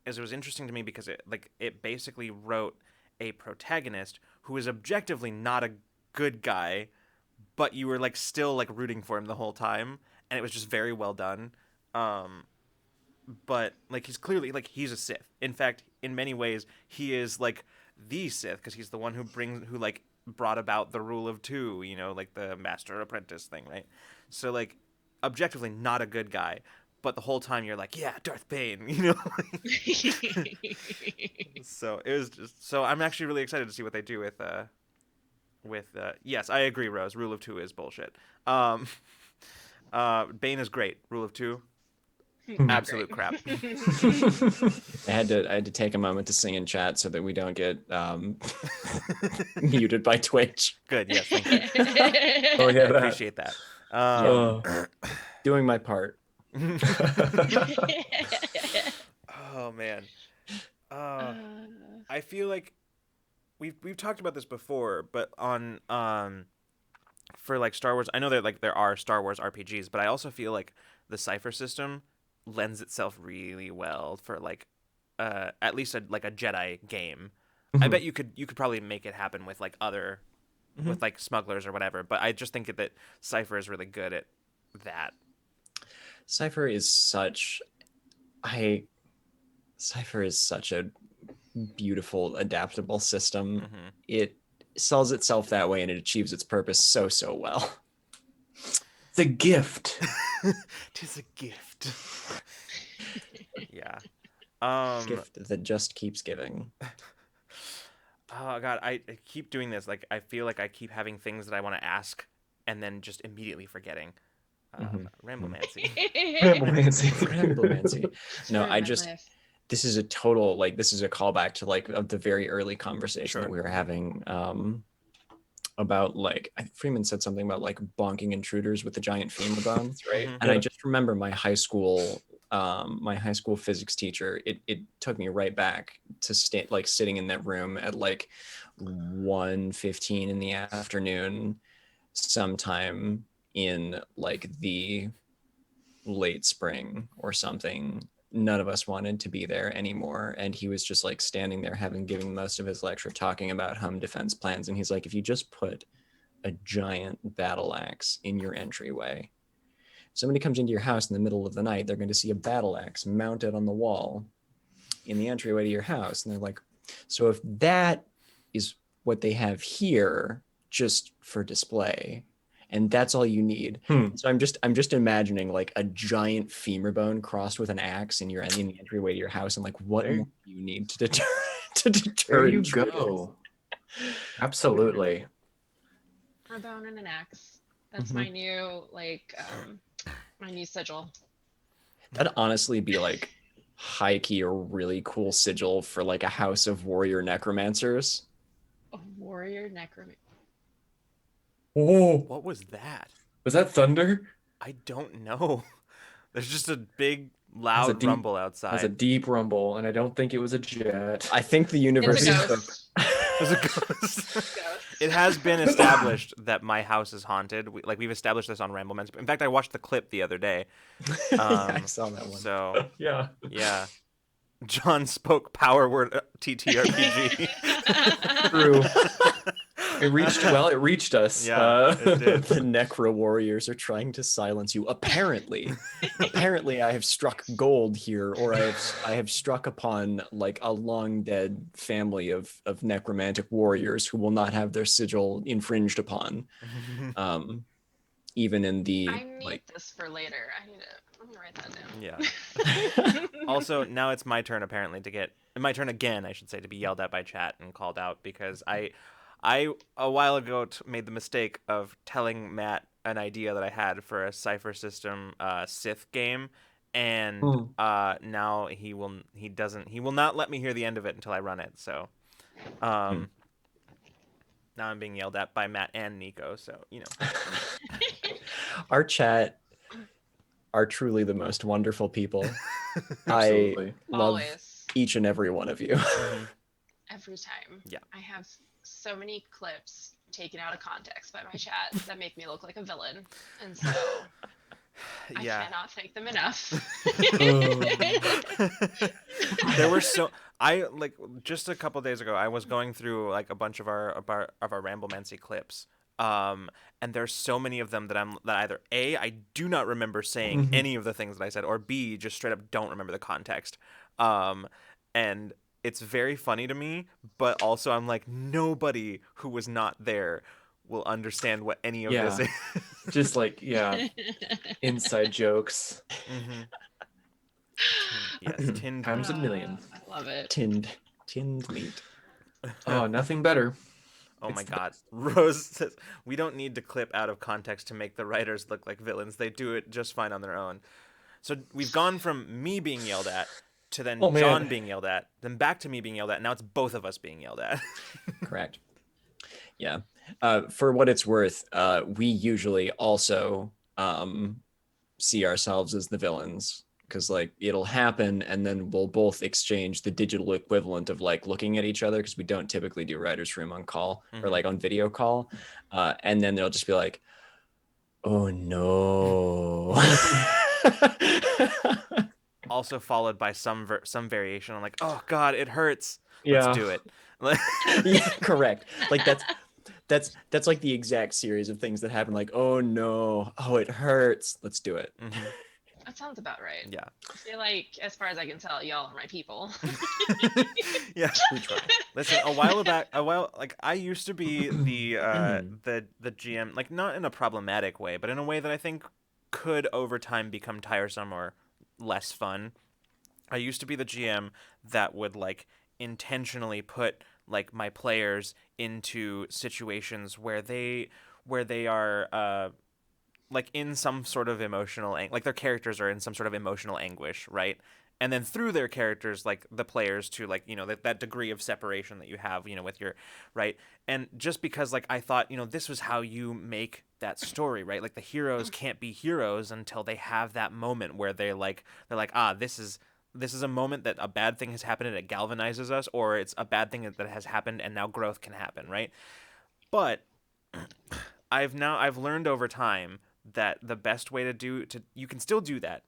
as it was interesting to me because it basically wrote a protagonist who is objectively not a good guy, but you were like still like rooting for him the whole time, and it was just very well done. But like he's clearly like he's a Sith. In fact, in many ways, he is like the Sith because he's the one who like brought about the rule of two. You know, like the master apprentice thing, right? So like objectively not a good guy, but the whole time you're like, yeah, Darth Bane. You know. So it was just I'm actually really excited to see what they do with yes, I agree, Rose. Rule of two is bullshit. Bane is great. Rule of two. Absolute crap. I had to take a moment to sing in chat so that we don't get muted by Twitch. Good, yes, thank you. Oh yeah, I appreciate that. Doing my part. Oh man. I feel like we've talked about this before, but on for like Star Wars, I know that like there are Star Wars RPGs, but I also feel like the Cipher system lends itself really well for like at least like a Jedi game. I bet you could probably make it happen with like other with like smugglers or whatever, but I just think that Cipher is really good at that. Cipher is such a beautiful, adaptable system. It sells itself that way and it achieves its purpose so well. It's a gift. Tis a gift. Yeah. Gift that just keeps giving. Oh god, I keep doing this. Like I feel like I keep having things that I want to ask and then just immediately forgetting. Ramblemancy. Ramblemancy. No, Sure, I just life. this is a total like this is a callback to like of the very early conversation that we were having about like Freeman said something about like bonking intruders with the giant femur bones, right? And I just remember my high school physics teacher, it took me right back to like sitting in that room at like 1:15 in the afternoon sometime in like the late spring or something. None of us wanted to be there anymore, and he was just like standing there giving most of his lecture talking about hum defense plans, and he's like, if you just put a giant battle axe in your entryway, somebody comes into your house in the middle of the night, they're going to see a battle axe mounted on the wall in the entryway to your house, and they're like, so if that is what they have here just for display and that's all you need. So I'm just imagining like a giant femur bone crossed with an axe in the entryway to your house, and like what more do you need to deter There you intruders? go. Absolutely. A bone and an axe. That's my new my new sigil. That'd honestly be like high key a really cool sigil for like a house of warrior necromancers. A warrior necromancer. Oh, What was that? was that thunder? I don't know. There's just a big loud rumble outside. It was a deep rumble, and I don't think it was a jet. I think the universe It's a ghost. There's a ghost. It has been established that my house is haunted. We've established this on Ramblemancy. In fact, I watched the clip the other day. Yeah, I saw that one. So yeah. John spoke power word TTRPG. True. It reached us. Yeah, it did. The Necro Warriors are trying to silence you. Apparently, I have struck gold here, or I have struck upon like a long dead family of necromantic warriors who will not have their sigil infringed upon. Even in the I need like this for later. I'm gonna write that down. Yeah. Also, now it's my turn apparently my turn again, I should say, to be yelled at by chat and called out because I a while ago made the mistake of telling Matt an idea that I had for a Cipher system Sith game, and now he will not let me hear the end of it until I run it. So now I'm being yelled at by Matt and Nico. So our chat are truly the most wonderful people. Absolutely. I love Always. each and every one of you. Every time. Yeah. I have so many clips taken out of context by my chat that make me look like a villain, and so I cannot thank them enough. There were just a couple days ago I was going through like a bunch of our Ramblemancy clips, and there's so many of them that either A, I do not remember saying any of the things that I said, or B, just straight up don't remember the context, and it's very funny to me, but also I'm like, nobody who was not there will understand what any of this is. Just like, inside jokes. Yes, tinned times a million. I love it. Tinned meat. Oh, nothing better. Oh my God. Rose says, we don't need to clip out of context to make the writers look like villains. They do it just fine on their own. So we've gone from me being yelled at to then John being yelled at, then back to me being yelled at. Now it's both of us being yelled at. Correct. Yeah. For what it's worth, we usually also see ourselves as the villains because like it'll happen and then we'll both exchange the digital equivalent of like looking at each other, because we don't typically do writer's room on call or like on video call, and then they'll just be like, oh no. Also followed by some variation on like, oh god, it hurts. Yeah. Let's do it. Yeah, correct. Like that's like the exact series of things that happen. Like, oh no, oh it hurts. Let's do it. Mhm. That sounds about right. Yeah. I feel like, as far as I can tell, y'all are my people. Yeah. We try. Listen, a while like I used to be the GM, like not in a problematic way, but in a way that I think could over time become tiresome or less fun. I used to be the GM that would like intentionally put like my players into situations where they are like in some sort of emotional like their characters are in some sort of emotional anguish, right? And then through their characters, like the players to like, you know, that degree of separation that you have, you know, with your, right? And just because like I thought, you know, this was how you make that story, right? Like the heroes can't be heroes until they have that moment where they're like, this is a moment that a bad thing has happened and it galvanizes us, or it's a bad thing that has happened and now growth can happen, right? But I've learned over time that the best way you can still do that,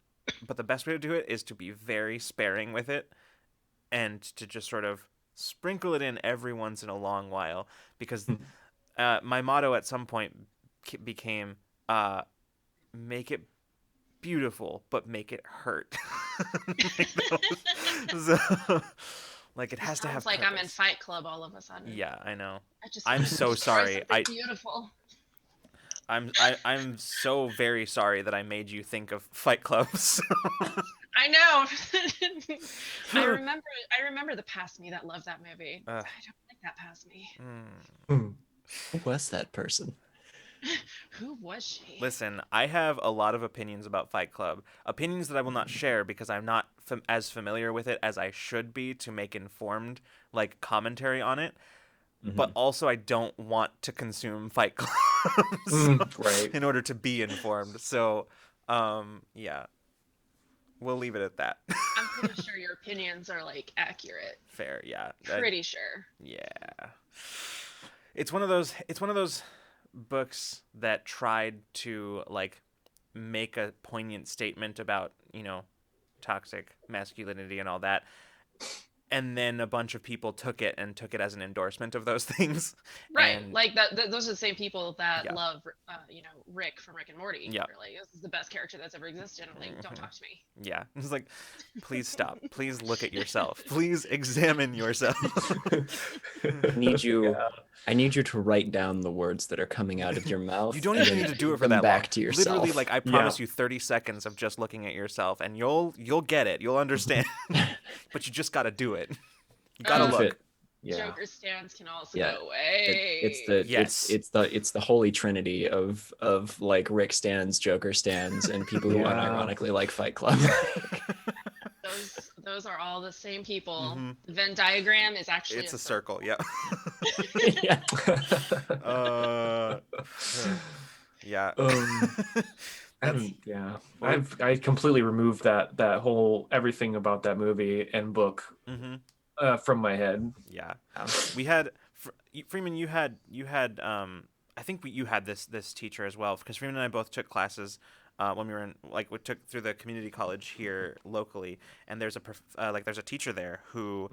but the best way to do it is to be very sparing with it and to just sort of sprinkle it in every once in a long while, because my motto at some point became make it beautiful but make it hurt. So, like it has to have like purpose. I'm in Fight Club all of a sudden. Yeah, I know. I'm so sorry. Beautiful. I'm so very sorry that I made you think of Fight Club. So. I know. I remember the past me that loved that movie. I don't like that past me. Who was that person? Who was she? Listen, I have a lot of opinions about Fight Club. Opinions that I will not share because I'm not as familiar with it as I should be to make informed like commentary on it. But also I don't want to consume Fight Club right. in order to be informed. So, yeah. We'll leave it at that. I'm pretty sure your opinions are like accurate. Fair, yeah. Pretty sure. Yeah. It's one of those books that tried to like make a poignant statement about, you know, toxic masculinity and all that. And then a bunch of people took it as an endorsement of those things. Right. And, like those are the same people that love, Rick from Rick and Morty. Yeah. Like, this is the best character that's ever existed. I'm like, don't talk to me. Yeah. It's like, please stop. Please look at yourself. Please examine yourself. I need you to write down the words that are coming out of your mouth. You don't even need to do it for that back long. to yourself. Literally, like I promise you 30 seconds of just looking at yourself and you'll get it. You'll understand. But you just got to do it. You got to look. Joker stands can also go away. It's the holy trinity of like Rick stands, Joker stands, and people who unironically like Fight Club. Those are all the same people. The Venn diagram is actually a circle. Yeah. Yeah. I completely removed that whole everything about that movie and book from my head. Yeah. We had Freeman. You had I think you had this teacher as well, because Freeman and I both took classes when we were we took through the community college here locally, and there's a teacher there who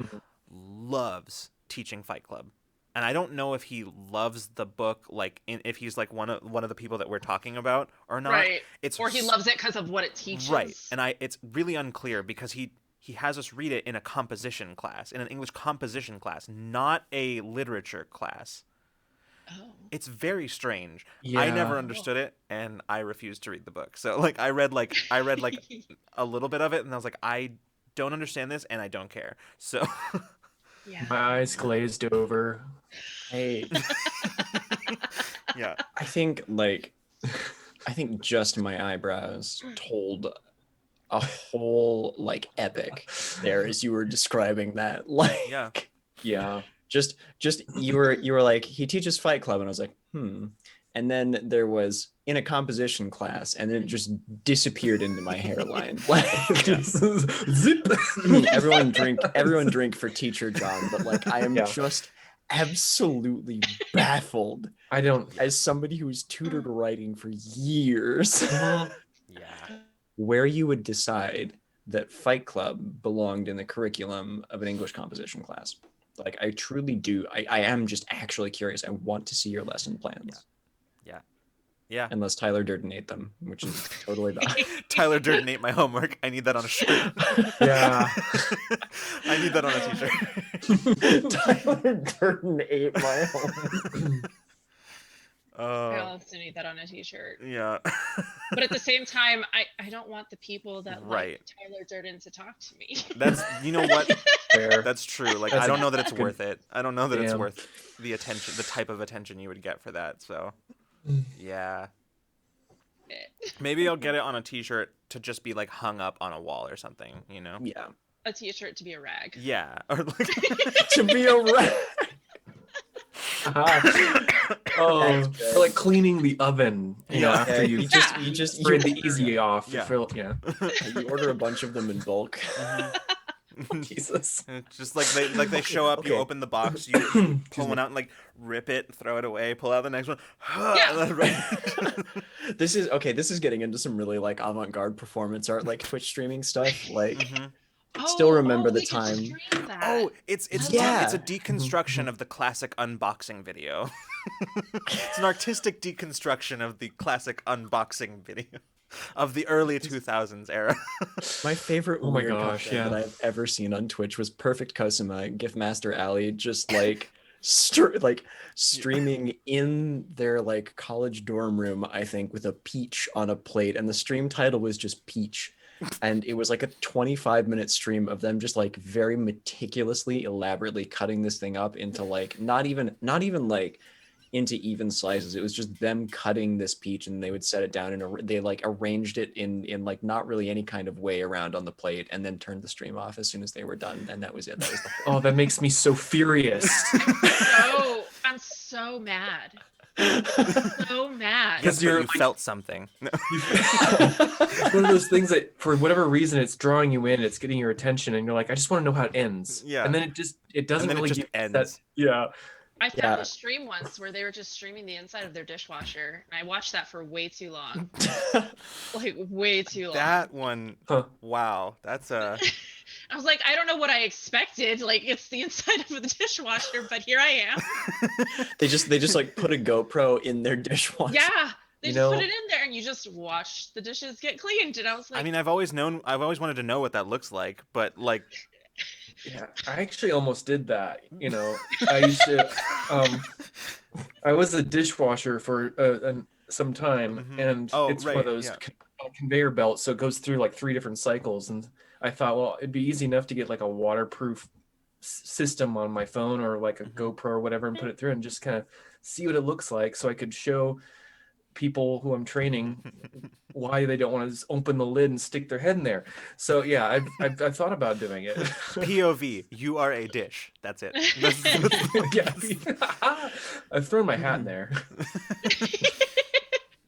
loves teaching Fight Club. And I don't know if he loves the book, if he's like one of the people that we're talking about or not. Right. Or he loves it because of what it teaches. Right. And it's really unclear because he has us read it in a composition class, in an English composition class, not a literature class. Oh. It's very strange. Yeah. I never understood it, and I refused to read the book. So I read a little bit of it, and I was like, I don't understand this, and I don't care. So. Yeah. My eyes glazed over. Hey. Yeah. I think just my eyebrows told a whole epic there as you were describing that. Yeah. Just you were like, he teaches Fight Club, and I was like, And then there was in a composition class, and then it just disappeared into my hairline. Like, Zip. everyone drink for teacher John, but like I am just absolutely baffled. I don't. As somebody who's tutored writing for years, Yeah. where you would decide that Fight Club belonged in the curriculum of an English composition class. Like, I truly do. I am just actually curious. I want to see your lesson plans. Yeah. Unless Tyler Durden ate them, which is totally valid. Tyler Durden ate my homework. I need that on a shirt. Yeah. I need that on a t-shirt. Tyler Durden ate my homework. I also need that on a t-shirt. Yeah. But at the same time, I don't want the people that Right. like Tyler Durden to talk to me. That's, you know what? Fair. That's true. Like, That's I don't a know that it's good- worth it. I don't know that it's Damn. worth the attention, the type of attention you would get for that. So, yeah. Maybe I'll get it on a t-shirt to just be like hung up on a wall or something, you know? Yeah. A t-shirt to be a rag. Yeah. Or like To be a rat. Oh, for like cleaning the oven. You know, after you you just spray the easy off. Yeah. Yeah. you order a bunch of them in bulk. Jesus. It's just like they show up, you Okay. open the box, you pull one out and like rip it, throw it away, pull out the next one. This is getting into some really like avant-garde performance art, like Twitch streaming stuff. Like, still remember the they could time. stream that. Oh, it's Yeah. it's a deconstruction of the classic unboxing video. It's an artistic deconstruction of the classic unboxing video of the early 2000s era. my favorite Oh my weird gosh, content yeah. that I've ever seen on Twitch was Perfect Cosima, Giftmaster Alley, just like streaming in their like college dorm room, I think, with a peach on a plate, and the stream title was just Peach. And it was like a 25-minute stream of them just like very meticulously, elaborately cutting this thing up into like not even like into even slices. It was just them cutting this peach, and they would set it down and they like arranged it in like not really any kind of way around on the plate, and then turned the stream off as soon as they were done. And that was it. That was the whole. Oh, that makes me so furious. I'm so mad. So mad. Yes, you're but you like- felt something. One of those things that for whatever reason it's drawing you in, it's getting your attention, and you're like, I just want to know how it ends. Yeah. And then it doesn't And then it really just give ends. that. Yeah. I found Yeah. a stream once where they were just streaming the inside of their dishwasher, and I watched that for way too long. Like, way too long. That one, Huh. wow, that's a I was like, I don't know what I expected. Like, it's the inside of the dishwasher, but here I am. They just like put a GoPro in their dishwasher. Yeah. They You just know- put it in there, and you just watch the dishes get cleaned. And I was like, I mean, I've always wanted to know what that looks like, but like, Yeah, I actually almost did that. You know, I used to. I was a dishwasher for some time, Mhm. and Oh, it's one right, of those yeah. conveyor belts, so it goes through like 3 different cycles. And I thought, well, it'd be easy enough to get like a waterproof system on my phone or like a Mhm. GoPro or whatever, and put it through and just kind of see what it looks like, so I could show people who I'm training why they don't want to just open the lid and stick their head in there. So yeah, I've thought about doing it. POV, you are a dish. That's it. That's- Yeah. I've thrown my hat in there.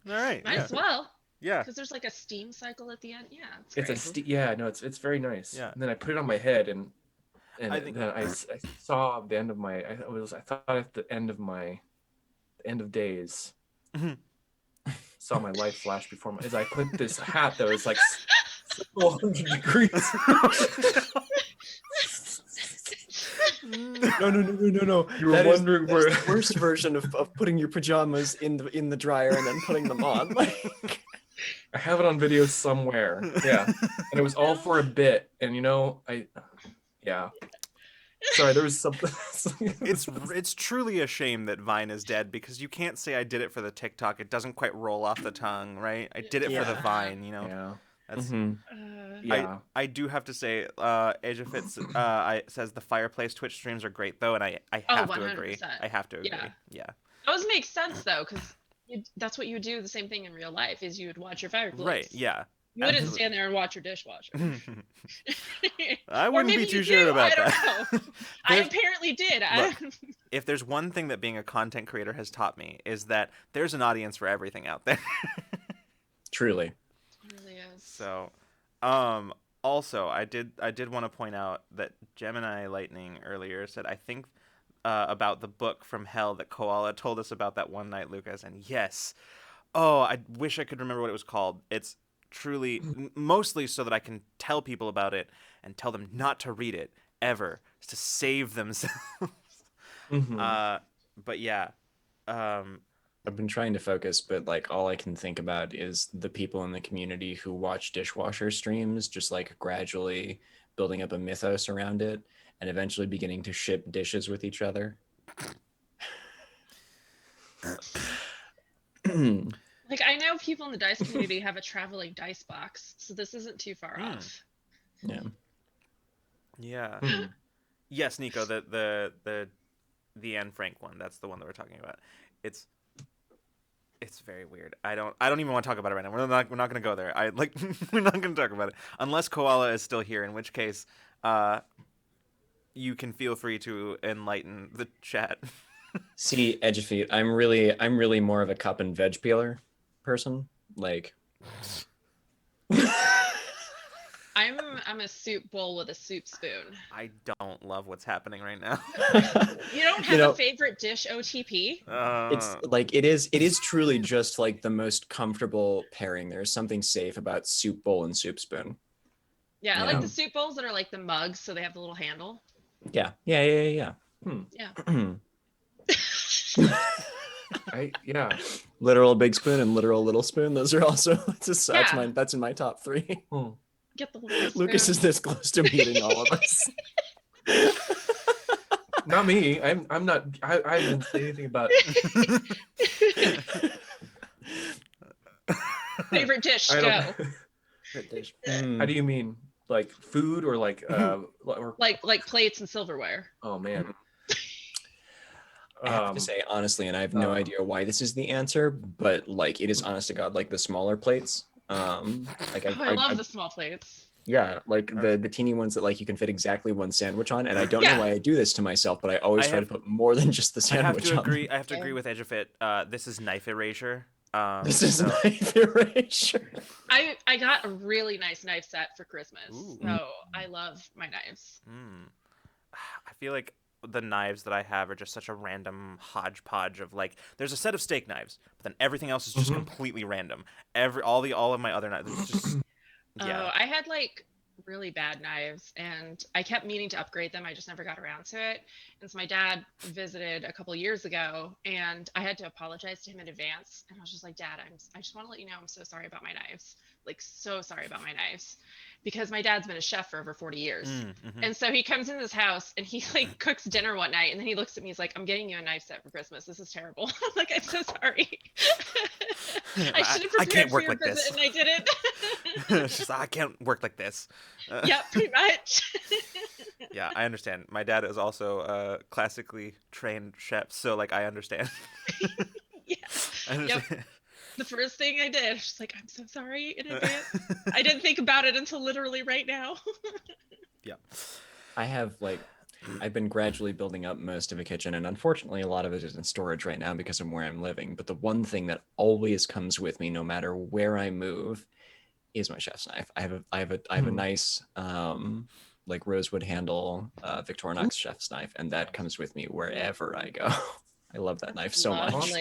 all right. might Yeah. as well. Yeah. Because there's like a steam cycle at the end. Yeah. It's great. yeah, no, it's very nice. Yeah. And then I put it on my head, and I think- then I saw the end of my I thought at the end of days. Mhm. Saw my life flash before my as I put this hat that was like 400 degrees. No. You were That is- wondering that's where the worst version of putting your pajamas in the dryer and then putting them on. Like, I have it on video somewhere. Yeah. And it was all for a bit. And yeah. Sorry, there was something. It's truly a shame that Vine is dead, because you can't say I did it for the TikTok. It doesn't quite roll off the tongue, right? I did it for the Yeah. Vine, you know. Yeah. That's Yeah. I do have to say, Asia Fitz says the fireplace Twitch streams are great though, and I have to agree. 100%. I have to agree. Yeah. Yeah. Those make sense though, because that's what you would do. The same thing in real life is you would watch your fireplace. Right. Yeah. You wouldn't Absolutely. stand there and watch your dishwasher. I Or wouldn't be maybe too you sure do, about I don't that. know. I There's- apparently did. Look, if there's one thing that being a content creator has taught me is that there's an audience for everything out there. Truly. It really is. So, also I did want to point out that Gemini Lightning earlier said I think about the book from hell that Koala told us about that one night, Lucas, and yes, oh, I wish I could remember what it was called. It's truly mostly so that I can tell people about it and tell them not to read it ever, to save themselves. But yeah, I've been trying to focus, but like all I can think about is the people in the community who watch dishwasher streams, just like gradually building up a mythos around it and eventually beginning to ship dishes with each other. Like, I know people in the dice community have a traveling dice box, so this isn't too far off. Yeah. Yes, Nico, the Anne Frank one. That's the one that we're talking about. It's very weird. I don't even want to talk about it right now. We're not going to go there. We're not going to talk about it unless Koala is still here, in which case you can feel free to enlighten the chat. See, Edge of Feet, I'm really more of a cup and veg peeler person. Like I'm a soup bowl with a soup spoon. I don't love what's happening right now. You don't have a favorite dish, OTP? It's like it is truly just like the most comfortable pairing. There's something safe about soup bowl and soup spoon. Yeah, I like the soup bowls that are like the mugs, so they have the little handle. Yeah. Yeah. Literal big spoon and literal little spoon. Those are also that's in my top 3. Get the little spoon. Lucas is this close to meeting all of us. Not me. I'm not. I didn't say anything about. Favorite dish, go. How do you mean? Like food or like or like plates and silverware? Oh man. I have to say honestly, and I have no idea why this is the answer, but like it is honest to God, like the smaller plates. Like I love the small plates. Yeah, like the teeny ones that like you can fit exactly one sandwich on, and I don't know why I do this to myself, but I always try to put more than just the sandwich on. I have to agree with Edge of It. This is knife erasure. Knife erasure. I got a really nice knife set for Christmas, so I love my knives. I feel like the knives that I have are just such a random hodgepodge of like there's a set of steak knives, but then everything else is just completely random. All of my other knives is just Oh, I had like really bad knives and I kept meaning to upgrade them. I just never got around to it. And so my dad visited a couple years ago and I had to apologize to him in advance. And I was just like, Dad, I just want to let you know I'm so sorry about my knives. Like so sorry about my knives. Because my dad's been a chef for over 40 years. And so he comes into this house and he like cooks dinner one night and then he looks at me, he's like, I'm getting you a knife set for Christmas. This is terrible. I'm like, I'm so sorry. I should have prepared for your visit and I didn't. She's like, I can't work like this. Yeah, pretty much. Yeah, I understand. My dad is also a classically trained chef, so like I understand. Yeah. I understand. Yep. The first thing I did, she's like, I'm so sorry in advance. I didn't think about it until literally right now. Yeah. I've been gradually building up most of a kitchen, and unfortunately a lot of it is in storage right now because of where I'm living. But the one thing that always comes with me no matter where I move is my chef's knife. I have a nice like rosewood handle Victorinox chef's knife, and that comes with me wherever I go. I love that knife so much.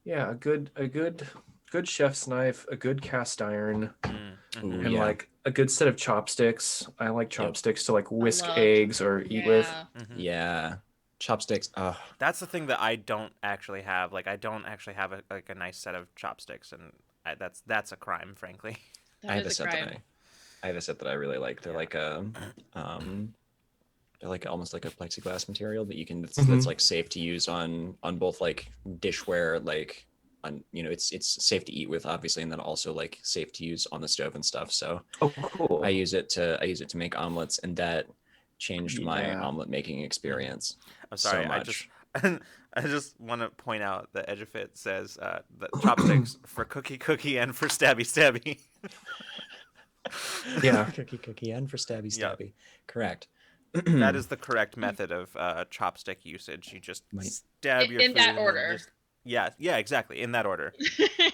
Yeah, a good chef's knife, a good cast iron, and like a good set of chopsticks. I like chopsticks to like whisk eggs or eat with. Yeah, chopsticks. Oh, that's the thing that I don't actually have. Like I don't actually have a nice set of chopsticks, and that's a crime, frankly. I have a set that I really like. They're like they're like almost like a plexiglass material that you can that's like safe to use on both like dishware, like on it's safe to eat with obviously, and then also like safe to use on the stove and stuff. So cool. I use it to make omelets, and that changed my omelet making experience. I'm sorry, so much. I just want to point out that Edgefit says that chopsticks for cookie and for stabby. Yeah. Cookie and for stabby. Yeah. Correct. That is the correct method of chopstick usage. You just stab your in food that order. Yeah, exactly, in that order.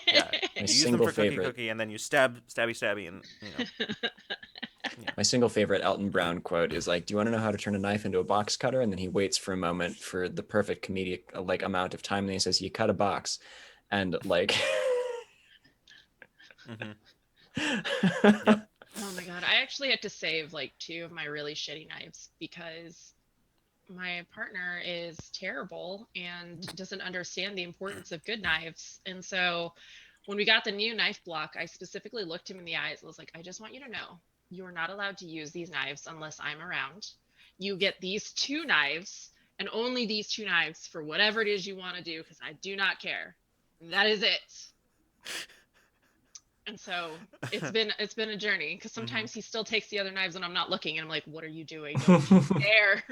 Yeah, you use them single for favorite. cookie, and then you stabby, and My single favorite Elton Brown quote is like, "Do you want to know how to turn a knife into a box cutter?" And then he waits for a moment for the perfect comedic like amount of time, and then he says, "You cut a box," and like. Yep. Oh my god, I actually had to save like 2 of my really shitty knives because my partner is terrible and doesn't understand the importance of good knives. And so when we got the new knife block, I specifically looked him in the eyes and was like, I just want you to know, you are not allowed to use these knives unless I'm around. You get these 2 knives and only these 2 knives for whatever it is you want to do, because I do not care. That is it. And so it's been a journey, because sometimes he still takes the other knives when I'm not looking, and I'm like, what are you doing? Don't you dare.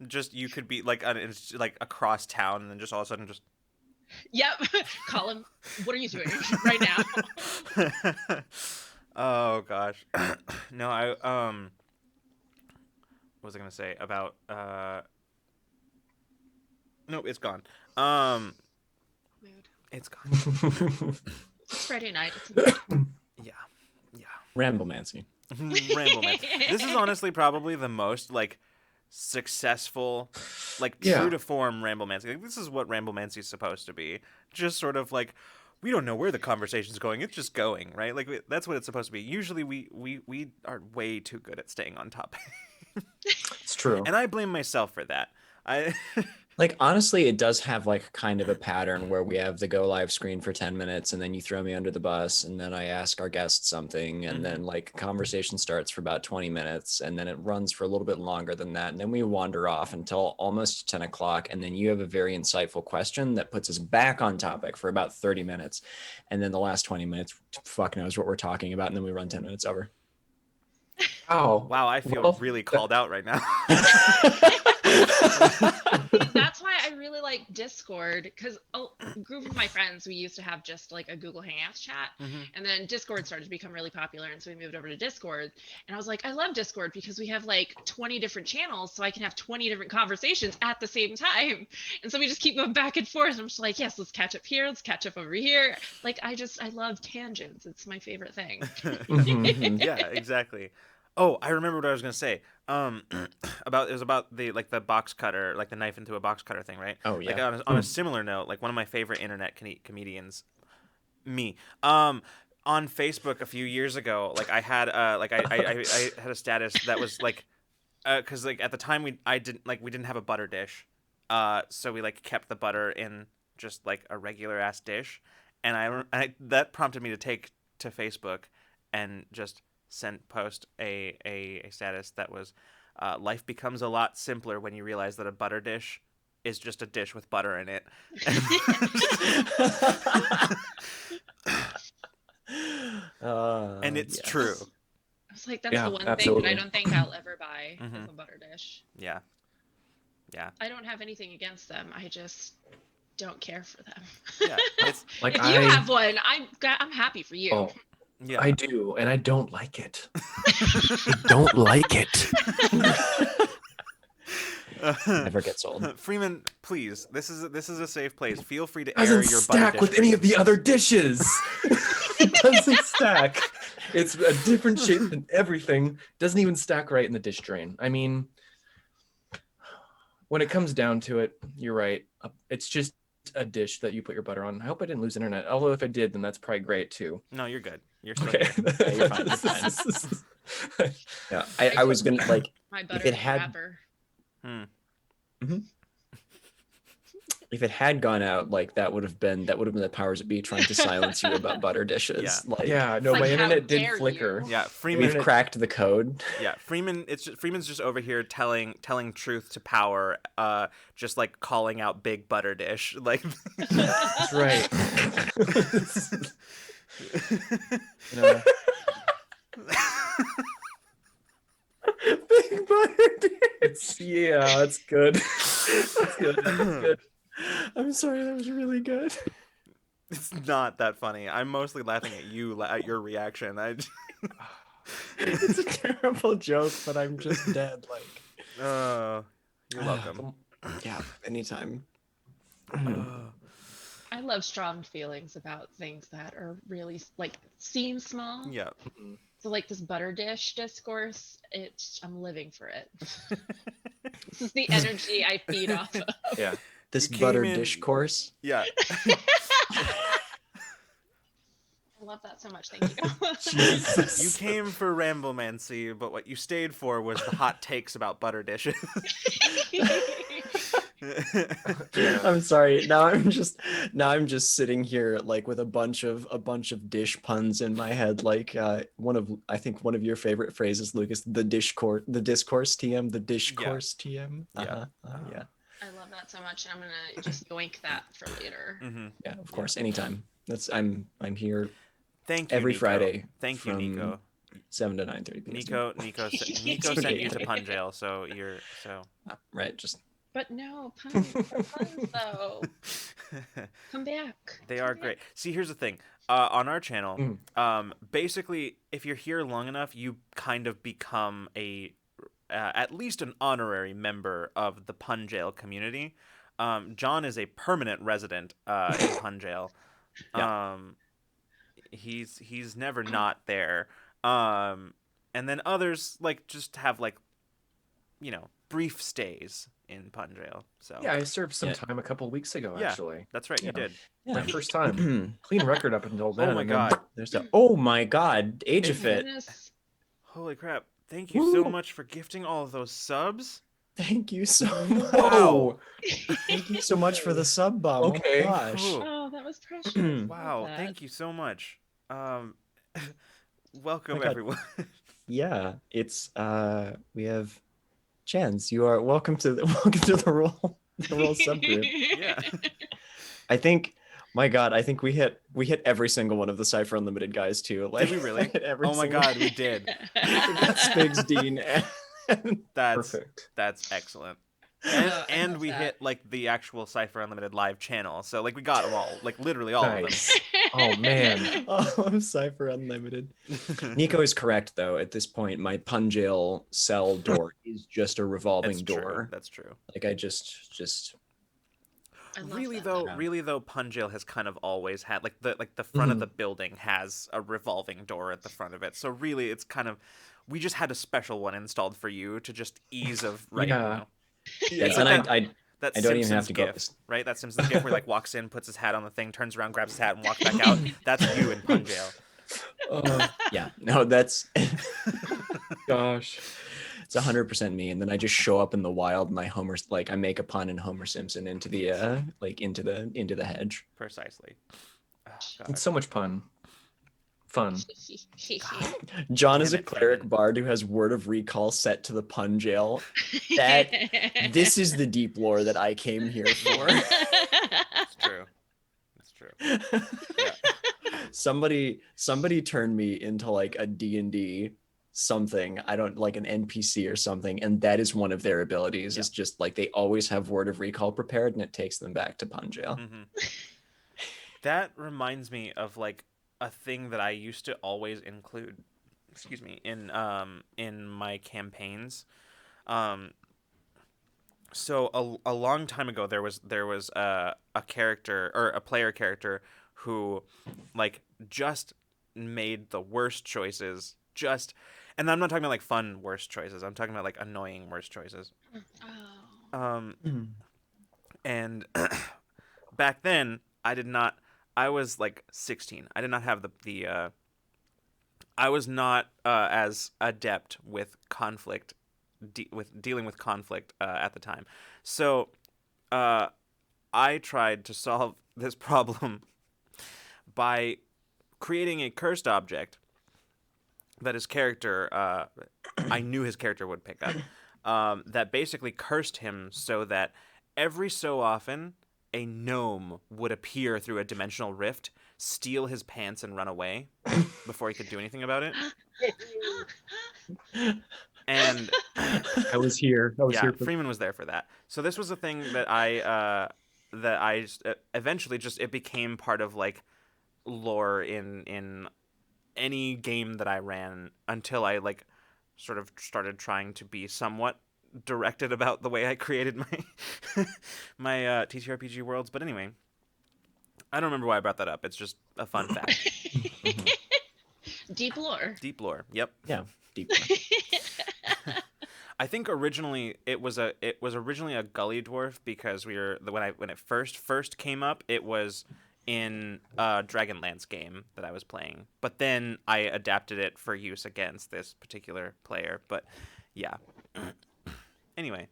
just you could be like it's like across town, and then just all of a sudden just Yep. Call him. What are you doing right now? Oh gosh. No, what was I gonna say about nope, it's gone. Mood. It's gone. It's Friday night. It's Yeah. Ramblemancy. Ramblemancy. This is honestly probably the most like successful, like true to form Ramblemancy. Like, this is what Ramblemancy is supposed to be. Just sort of like, we don't know where the conversation's going. It's just going, right? Like that's what it's supposed to be. Usually we are way too good at staying on topic. It's true. And I blame myself for that. Like, honestly, it does have like kind of a pattern where we have the go live screen for 10 minutes and then you throw me under the bus and then I ask our guests something and then like conversation starts for about 20 minutes and then it runs for a little bit longer than that. And then we wander off until almost 10 o'clock. And then you have a very insightful question that puts us back on topic for about 30 minutes. And then the last 20 minutes, fuck knows what we're talking about. And then we run 10 minutes over. Oh, wow, I feel really called out right now. That's why I really like Discord, because a group of my friends, we used to have just like a Google Hangouts chat, and then Discord started to become really popular, and so we moved over to Discord. And I was like, I love Discord because we have like 20 different channels, so I can have 20 different conversations at the same time. And so we just keep going back and forth. And I'm just like, yes, let's catch up here, let's catch up over here. Like I love tangents. It's my favorite thing. Yeah, exactly. Oh, I remember what I was gonna say. About the box cutter, like the knife into a box cutter thing, right? Oh yeah. Like on a similar note, like one of my favorite internet comedians, me, on Facebook a few years ago, like I had I had a status that was like, because like at the time we didn't have a butter dish, so we like kept the butter in just like a regular ass dish, and I that prompted me to take to Facebook and just post a status that was life becomes a lot simpler when you realize that a butter dish is just a dish with butter in it. And it's true. I was like, that's the one thing that I don't think I'll ever buy is a butter dish. Yeah. I don't have anything against them. I just don't care for them. Yeah, it's like if you have one, I'm happy for you. Oh. Yeah, I do, and I don't like it. I don't like it. Never gets old. Freeman, please. This is a safe place. Feel free to air your butter. It doesn't stack with any of the other dishes. It doesn't stack. It's a different shape than everything. Doesn't even stack right in the dish drain. I mean, when it comes down to it, you're right. It's just a dish that you put your butter on. I hope I didn't lose internet. Although if I did, then that's probably great too. No, you're good. You're still okay. Yeah, you're fine. You're fine. Yeah, I was gonna like if it had. If it had gone out, like that would have been the powers that be trying to silence you about butter dishes. Yeah. Like, yeah, no, my internet did flicker. Yeah, Freeman We've cracked the code. Yeah, Freeman's just over here telling truth to power, just like calling out big butter dish. Like that's right. No. Big butter dish. Yeah, that's good. That's good. That's good. I'm sorry, that was really good. It's not that funny. I'm mostly laughing at you, at your reaction. It's a terrible joke, but I'm just dead. Like, You're welcome. yeah, anytime. I love strong feelings about things that are really like seem small. Yeah. So like this butter dish discourse, I'm living for it. This is the energy I feed off of. Yeah. This You butter came in- dish course. Yeah. I love that so much. Thank you. Jesus. You came for Ramblemancy, but what you stayed for was the hot takes about butter dishes. I'm sorry. Now I'm just sitting here like with a bunch of dish puns in my head. Like I think one of your favorite phrases, Lucas, the discourse TM, the discourse TM. Yeah. Yeah. I love that so much, and I'm gonna just yoink that for later. Mm-hmm. Yeah, of course, anytime. I'm here Thank you, every Nico. Friday. Thank you, from Nico. 7 to 9:30 p.m. Nico sent you to pun jail, so you're so. Right, just. But no, puns are puns though. Come back. They are great. See, here's the thing. On our channel, basically, if you're here long enough, you kind of become at least an honorary member of the pun jail community. John is a permanent resident in pun jail. Yeah. He's never not there. And then others like just have like, brief stays in pun jail. So Yeah, I served some time a couple weeks ago, Yeah. actually. that's right. You did. Yeah. My first time. Clean record up until then. Oh my and then- god. There's a. Oh my God, Age of Fit. Goodness. Holy crap. Thank you so Woo. much for gifting all of those subs. Thank you so much. Whoa. Thank you so much for the sub bomb. Okay. Oh my gosh. Ooh. Oh, that was precious. Wow, thank you so much. Welcome my God. everyone. Yeah, it's we have Chanz. You are welcome to the roll subgroup. Yeah. Oh I think, my God, I think we hit every single one of the Cypher Unlimited guys too. Like, Did we really? hit every Oh my single- god, we did. Spigs, Dean, and That's Perfect. that's excellent. I And love we that. hit like the actual Cypher Unlimited live channel. So like we got them all, like literally all Nice. Oh man. oh, Cypher Unlimited. of them. Nico is correct though. At this point, my pun jail cell door is just a revolving That's door. true. That's true. Like I just I love Really that. though, Yeah. really though, Pun Jail has kind of always had like the front of the building has a revolving door at the front of it. So really, it's kind of we just had a special one installed for you to just ease of right. Yeah. yeah, It's and like I that I don't even Simpsons have to go. gif, right? That Simpsons gif where he like walks in, puts his hat on the thing, turns around, grabs his hat, and walks back out. That's you in Pun Jail. Yeah, no, that's Gosh. it's 100% me. And then I just show up in the wild and I make a pun and Homer Simpson into the into the hedge. Precisely. Oh, God. It's so much fun. John is a Damn it, cleric Brendan. bard who has Word of Recall set to the Pun Jail. This is the deep lore that I came here for. It's true. It's true. Yeah. Somebody turned me into like a D&D something. I don't like an NPC or something, and that is one of their abilities. Yeah. It's just like they always have Word of Recall prepared, and it takes them back to Pun Jail. Mhm. That reminds me of like a thing that I used to always include, in my campaigns. So a long time ago, there was a character or a player character who like just made the worst choices. And I'm not talking about like fun worst choices. I'm talking about like annoying worst choices. Oh. And back then I was like 16. I did not have I was not as adept with conflict, with dealing with conflict at the time. So I tried to solve this problem by creating a cursed object that his character, I knew his character would pick up, that basically cursed him so that every so often a gnome would appear through a dimensional rift, steal his pants, and run away before he could do anything about it. And I was here. yeah, Freeman was there for that. So this was a thing that I eventually just it became part of like lore in any game that I ran until I like sort of started trying to be somewhat directed about the way I created my my TTRPG worlds. But anyway, I don't remember why I brought that up. It's just a fun fact. Deep lore. Deep lore. Yep. Yeah, deep. I think originally it was originally a gully dwarf because when it first came up, it was in a Dragonlance game that I was playing. But then I adapted it for use against this particular player. But yeah. Anyway.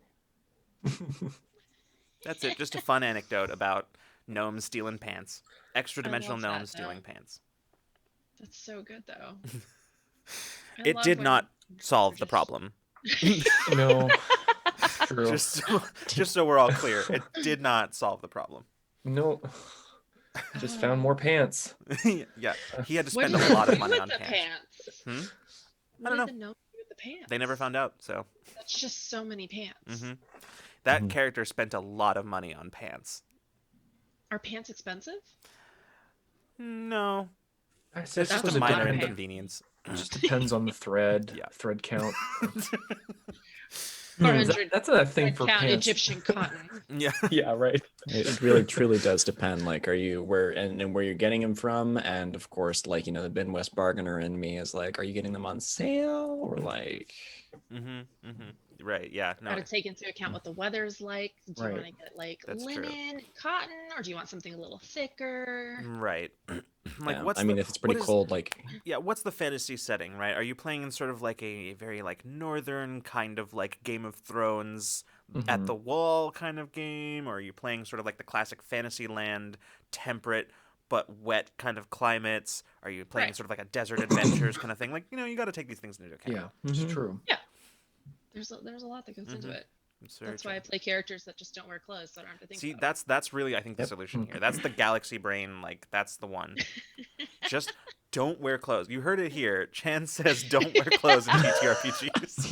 That's it. Just a fun anecdote about gnomes stealing pants. Extra dimensional gnomes stealing pants. That's so good though. It did not solve the problem. No. True. Just so we're all clear, it did not solve the problem. No. Just found more pants. Yeah, he had to spend a lot of money on pants. I don't know. What did the gnome do with the pants? They never found out. So that's just so many pants. That character spent a lot of money on pants. Are pants expensive? No. I said it's just a minor inconvenience. It just depends on the thread. Yeah. Thread count. That's a thing for count pants. Egyptian cotton. Yeah. Yeah, right. It really truly does depend. Like, are you where you're getting them from? And of course, like, you know, the Midwest bargainer in me is like, are you getting them on sale or like? Right. Yeah. No. Got to take into account what the weather's like. Do you want to get like That's linen, cotton, or do you want something a little thicker? Right. Like, Yeah. If it's pretty cold, like. Yeah. What's the fantasy setting, right? Are you playing in sort of like a very like northern kind of like Game of Thrones at the wall kind of game, or are you playing sort of like the classic Fantasyland temperate but wet kind of climates? Are you playing sort of like a desert adventures kind of thing? Like, you know, you got to take these things into account. Yeah, it's true. Yeah. There's a lot that goes into it. That's why I play characters that just don't wear clothes, so I don't have to think. See, that's really I think the solution here. That's the galaxy brain. Like, that's the one. Just don't wear clothes. You heard it here. Chanz says don't wear clothes in TTRPGs.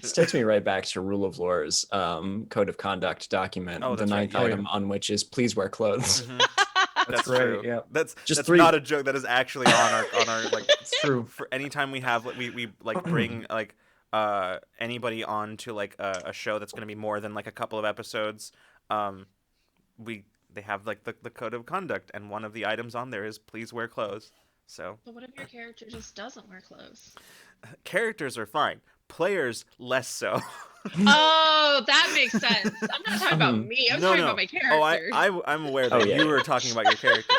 This takes me right back to Rule of Lore's code of conduct document. The ninth item on which is please wear clothes. That's right. true. Yeah. That's not a joke. That is actually on our like. It's true. For any time we have we like bring like anybody on to like a show that's going to be more than like a couple of episodes, they have like the code of conduct, and one of the items on there is please wear clothes. So. But what if your character just doesn't wear clothes? Characters are fine. Players less so. Oh, that makes sense. I'm not talking about me. I'm talking about my character. Oh, I'm aware that you were talking about your character.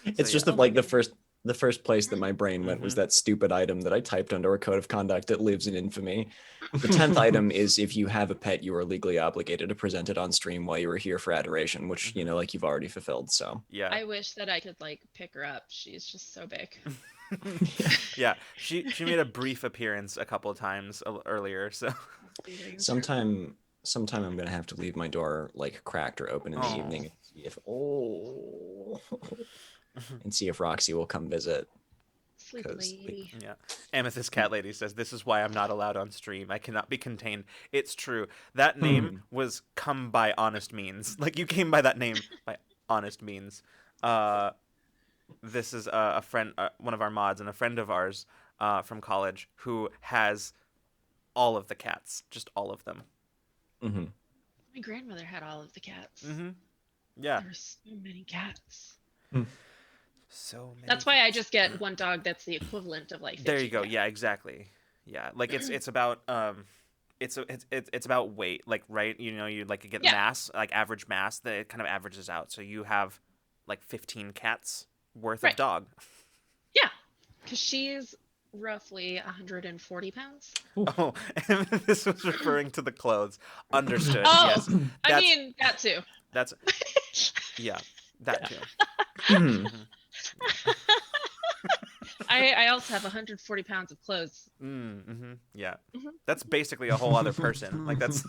It's just like the first place that my brain went was that stupid item that I typed under a code of conduct that lives in infamy. The 10th item is if you have a pet, you are legally obligated to present it on stream while you were here for adoration, which, you know, like you've already fulfilled. So yeah, I wish that I could like pick her up. She's just so big. Yeah, she made a brief appearance a couple of times earlier. So sometime I'm gonna have to leave my door like cracked or open in the evening and see if and see if Roxy will come visit. Sleep lady. Yeah. Amethyst Cat Lady says, "This is why I'm not allowed on stream. I cannot be contained." It's true. That name was come by honest means. Like, you came by that name by honest means. This is a friend, one of our mods, and a friend of ours from college who has all of the cats, just all of them. My grandmother had all of the cats. Yeah. There were so many cats. So many. That's why I just get one dog that's the equivalent of like 50 There you go. cats. Yeah, exactly. Yeah, like it's about it's about weight, like, right? You know, you like get mass, like average mass, that it kind of averages out. So you have like 15 cats worth of dog. Yeah, because she's roughly 140 pounds. Oh, and this was referring to the clothes. Understood. Oh, yes. I mean that too. That's yeah, that too. I also have 140 pounds of clothes. Yeah, that's basically a whole other person. Like, that's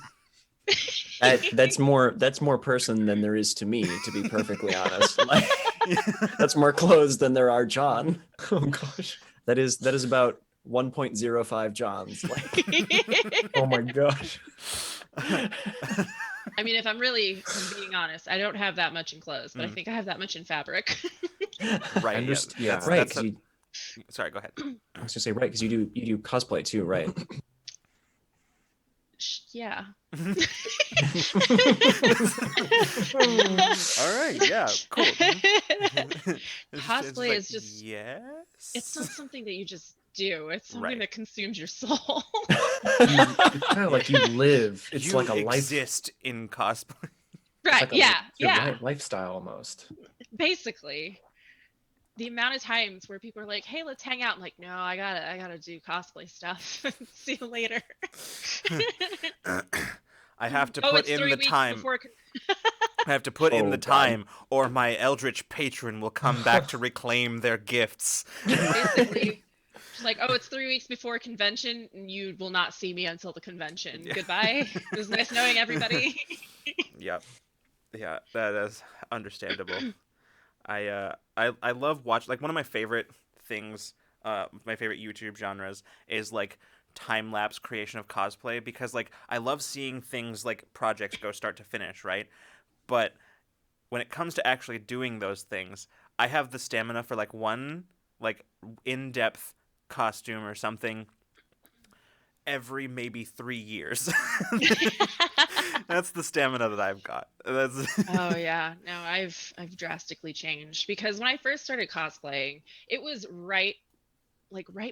That's more person than there is to me, to be perfectly honest. Like, that's more clothes than there are John. Oh gosh. That is about 1.05 Johns. Like, Oh my gosh. I mean, if I'm being honest, I don't have that much in clothes, but I think I have that much in fabric. Right. Yeah. right. Sorry, go ahead. I was gonna say, right, because you do cosplay too, right? Yeah. All right. Yeah. Cool. Cosplay is just yes. It's not something that you just do. It's something Right. that consumes your soul. It's kind of like you live. It's you like a life. exist in cosplay. Right. Like Yeah. your Yeah. lifestyle almost. Basically. The amount of times where people are like, "Hey, let's hang out." I'm like, "No, I gotta do cosplay stuff. See you later." I have to put in the time. Before... I have to put in Oh, the God. time, or my eldritch patron will come back to reclaim their gifts. Basically, just like, "Oh, it's 3 weeks before convention, and you will not see me until the convention. Yeah. Goodbye. It was nice knowing everybody." Yep. Yeah, that is understandable. I love like one of my favorite things, my favorite YouTube genres is like time lapse creation of cosplay, because like I love seeing things like projects go start to finish, right? But when it comes to actually doing those things, I have the stamina for like one like in-depth costume or something every maybe 3 years. That's the stamina that I've got. Oh yeah, no, I've drastically changed, because when I first started cosplaying, it was right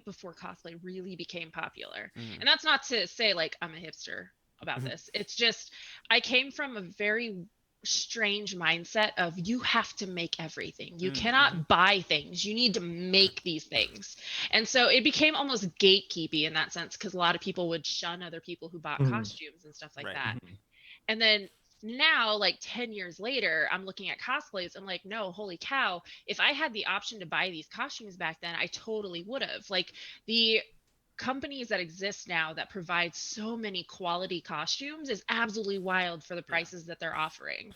before cosplay really became popular. Mm. And that's not to say like I'm a hipster about this. It's just I came from a very strange mindset of you have to make everything. You cannot buy things. You need to make these things. And so it became almost gatekeepy in that sense, because a lot of people would shun other people who bought costumes and stuff like Right. that. And then now, like 10 years later, I'm looking at cosplays. I'm like, no, holy cow. If I had the option to buy these costumes back then, I totally would have. Like the companies that exist now that provide so many quality costumes is absolutely wild for the prices that they're offering.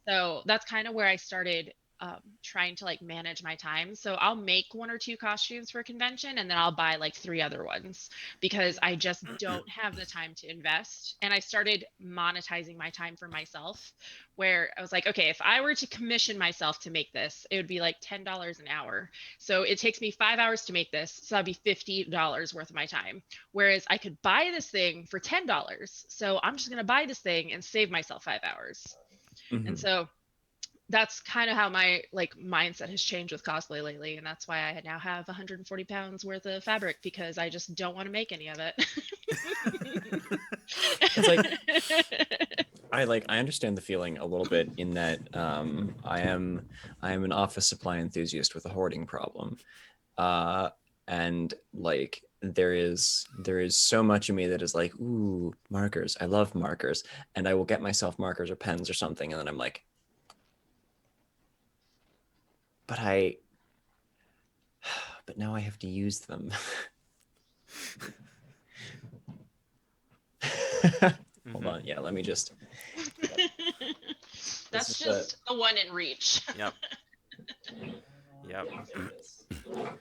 So that's kind of where I started trying to like manage my time. So I'll make 1 or 2 costumes for a convention, and then I'll buy like 3 other ones, because I just don't have the time to invest. And I started monetizing my time for myself, where I was like, okay, if I were to commission myself to make this, it would be like $10 an hour. So it takes me 5 hours to make this. So that'd be $50 worth of my time. Whereas I could buy this thing for $10. So I'm just going to buy this thing and save myself 5 hours. And so that's kind of how my like mindset has changed with cosplay lately. And that's why I now have 140 pounds worth of fabric, because I just don't want to make any of it. It's like I understand the feeling a little bit, in that I am an office supply enthusiast with a hoarding problem, and like there is so much of me that is like, ooh, markers, I love markers, and I will get myself markers or pens or something, and then I'm like, but now I have to use them. Hold on, yeah, let me just. That's just a 1 in reach. Yep.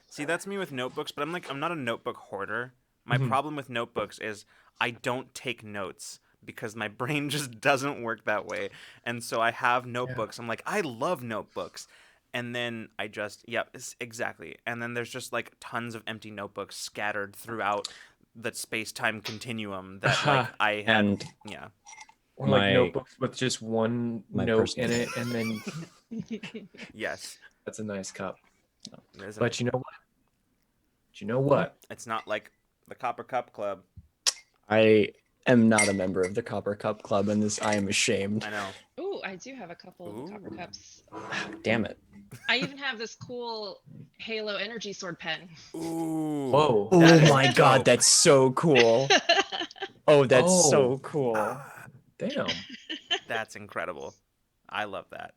See, that's me with notebooks, but I'm not a notebook hoarder. My problem with notebooks is I don't take notes, because my brain just doesn't work that way. And so I have notebooks. I'm like, I love notebooks. And then I just, exactly. And then there's just like tons of empty notebooks scattered throughout the space-time continuum that like I had. Or like notebooks with just one note in it, and then yes, that's a nice cup. But you know what? It's not like the Copper Cup Club. I am not a member of the Copper Cup Club, and I am ashamed. I know. Ooh, I do have a couple of copper cups. Damn it. I even have this cool Halo energy sword pen. Ooh. Whoa. Oh my god, that's so cool. Oh, that's so cool. Damn. That's incredible. I love that.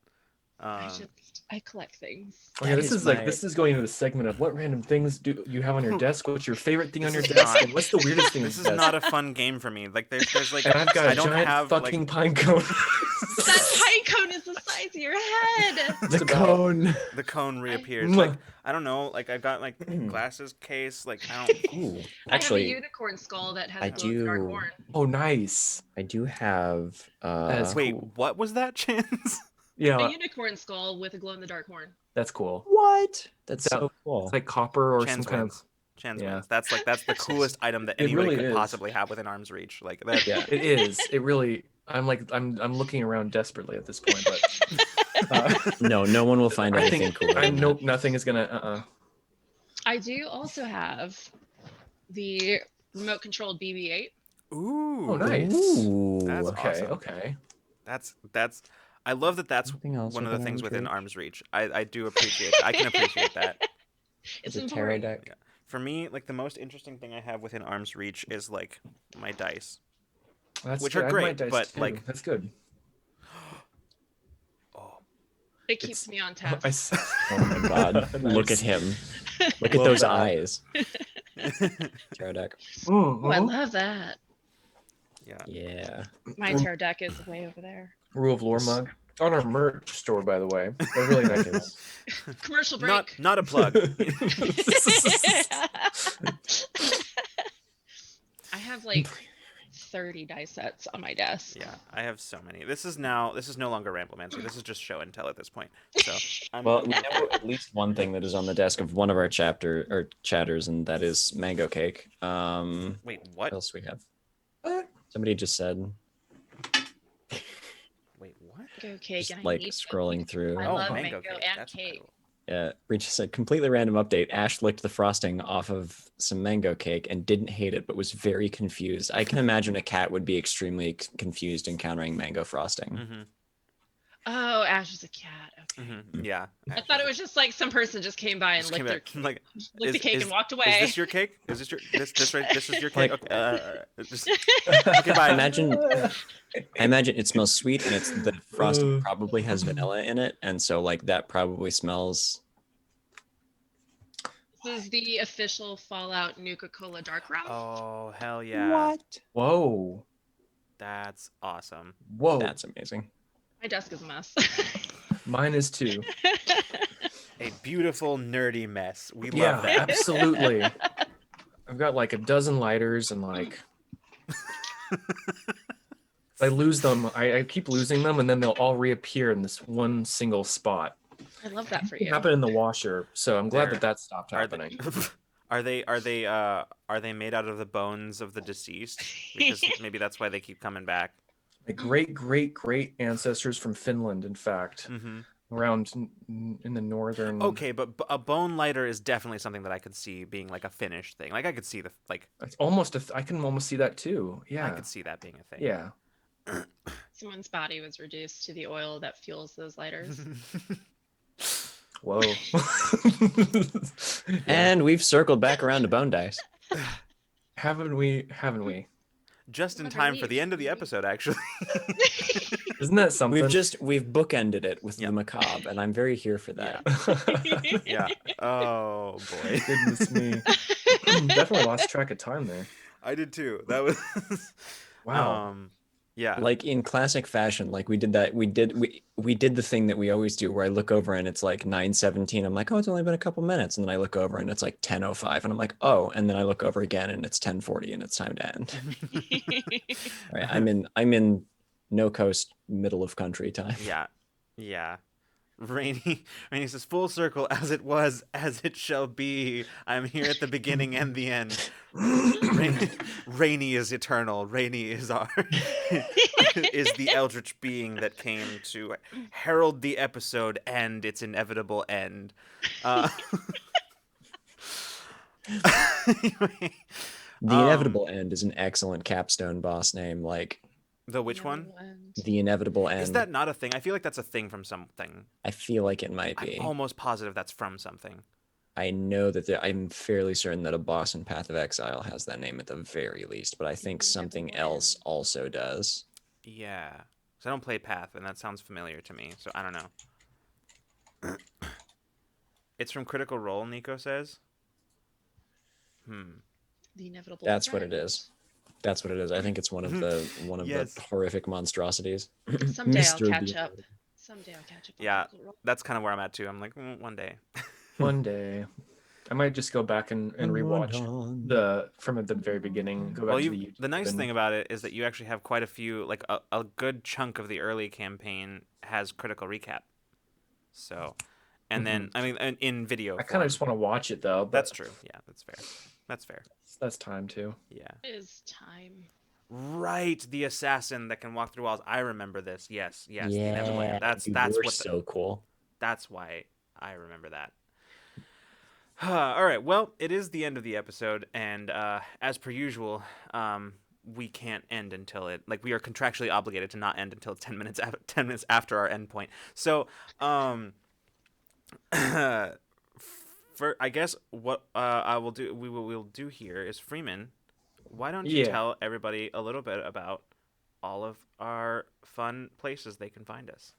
I collect things. Oh yeah, That this is is like my- this is going into the segment of what random things do you have on your desk? What's your favorite thing on your This is desk? not- And what's the weirdest thing on This is your desk? not a fun game for me. Like there's like And I've got I a don't giant have fucking like pine cone. That pine cone is the size of your head. The cone. the cone reappears. Mwah. Like I don't know. Like I've got like glasses case. Like I don't. Ooh, I have a actually, unicorn skull that has I a glow-in-the-dark do- horn. Oh, nice. I do have. That's Wait, cool. what was that, Chanz? Yeah, A unicorn skull with a glow-in-the-dark horn. that's cool. What? That's That- so cool. It's like copper or some Chanz kind of. wins. Chanz yeah. wins. That's the coolest item that It anybody really could is. possibly have within arm's reach. Like that. Yeah. It is. It really. I'm looking around desperately at this point, but No one will find I anything think cool. nope, nothing is gonna. I do also have the remote-controlled BB-8. Ooh. Oh, nice. Ooh. That's Okay, awesome. okay. That's. I love that. That's Something else one of the within things arm's within reach? arm's reach. I do appreciate. I can appreciate that. It's The Emporium. tarot deck. For me, like the most interesting thing I have within arm's reach is like my dice. That's Which good. are I have my great, dice, but, too. like- that's good. Oh, It keeps me on task. Oh my god. Look at Nice. him. Look at Love those that. eyes. Tarot deck. Oh, I Mhm. love that. yeah. Yeah. My tarot deck is way over there. Rule of Lore mug on our merch store, by the way. They're really nice. Commercial break. Not a plug. I have like 30 dice sets on my desk. Yeah, I have so many. This is no longer Ramblemancy. This is just show and tell at this point. So I'm Well, we know at least one thing that is on the desk of one of our chatters, and that is mango cake. wait, What what? else we have? Somebody just said, Wait, what? Mango cake. just and I like need scrolling through. I Oh, love mango mango cake. and That's cake. incredible. Yeah, Reach said completely random update. Ash licked the frosting off of some mango cake and didn't hate it, but was very confused. I can imagine a cat would be extremely confused encountering mango frosting. Mm-hmm. Oh, Ash is a cat. Okay. Mm-hmm. Yeah. I thought it was just like some person just came by and Just licked came their back, cake, like, licked the cake and walked away. Is this your cake? Is this your this right? This is your cake. Like- Okay. Okay, bye. I imagine it smells sweet, and it's the frosting probably has vanilla in it, and so like that probably smells. This is the official Fallout Nuka-Cola Dark Rum. Oh hell yeah! Whoa. That's awesome. Whoa. That's amazing. My desk is a mess. Mine is too. A beautiful nerdy mess. We Yeah, love that. absolutely. I've got like a dozen lighters and like I lose them. I keep losing them, and then they'll all reappear in this one single spot. I love that for It you. happened in the washer, so I'm glad that stopped Are they, happening. are they made out of the bones of the deceased? Because maybe that's why they keep coming back. My great ancestors from Finland, in fact, Mm-hmm. around in the northern. Okay, but a bone lighter is definitely something that I could see being like a Finnish thing. Like I could see It's almost I can almost see that too. I Yeah. could see that being a thing. Yeah. Someone's body was reduced to the oil that fuels those lighters. Whoa. And we've circled back around to bone dice. Haven't we? Just in What time for relief. the end of the episode, actually. Isn't that something? We've bookended it with Yeah. the macabre, and I'm very here for that. Yeah. Oh boy. Goodness me. Definitely lost track of time there. I did too. That was. Wow. Yeah. Like in classic fashion, like we did the thing that we always do, where I look over and it's like 9:17. I'm like, oh, it's only been a couple minutes, and then I look over and it's like 10:05, and I'm like, oh, and then I look over again and it's 10:40, and it's time to end. All right, I'm in no coast, middle of country time. Yeah. Yeah. Rainy says, full circle, as it was, as it shall be. I'm here at the beginning and the end. Rainy is eternal. Rainy is is the eldritch being that came to herald the episode and its inevitable end. Anyway, The inevitable end is an excellent capstone boss name. Like the which one? the inevitable end. Is that not a thing? I feel like that's a thing from something. I feel like it might be. I'm almost positive that's from something. I know that I'm fairly certain that a boss in Path of Exile has that name at the very least, but I think something else also does. Yeah. So I don't play Path, and that sounds familiar to me. So I don't know. It's from Critical Role, Nico says. The inevitable. That's what it friend. is. That's what it is. I think it's one of the Yes. horrific monstrosities. Someday I'll Mr. catch the up. Someday I'll catch up. On Yeah, Critical Role. that's kind of where I'm at too. I'm like, one day. One day. I might just go back and rewatch from at the very beginning. Go back Well, to the YouTube. the nice and- thing about it is that you actually have quite a few, like a good chunk of the early campaign has critical recap. So, and then I mean, in video. I kind of just want to watch it though. But That's true. Yeah, that's fair. That's fair. That's time too. Yeah. It is time. Right, the assassin that can walk through walls. I remember this. Yes, the inevitable. Yeah, That's dude, that's you were what. so cool. That's why I remember that. All right. Well, it is the end of the episode, and as per usual, we can't end until it. Like, we are contractually obligated to not end until 10 minutes after our end point. So, for I guess what we'll do here is, Freeman, why don't you tell everybody a little bit about all of our fun places they can find us?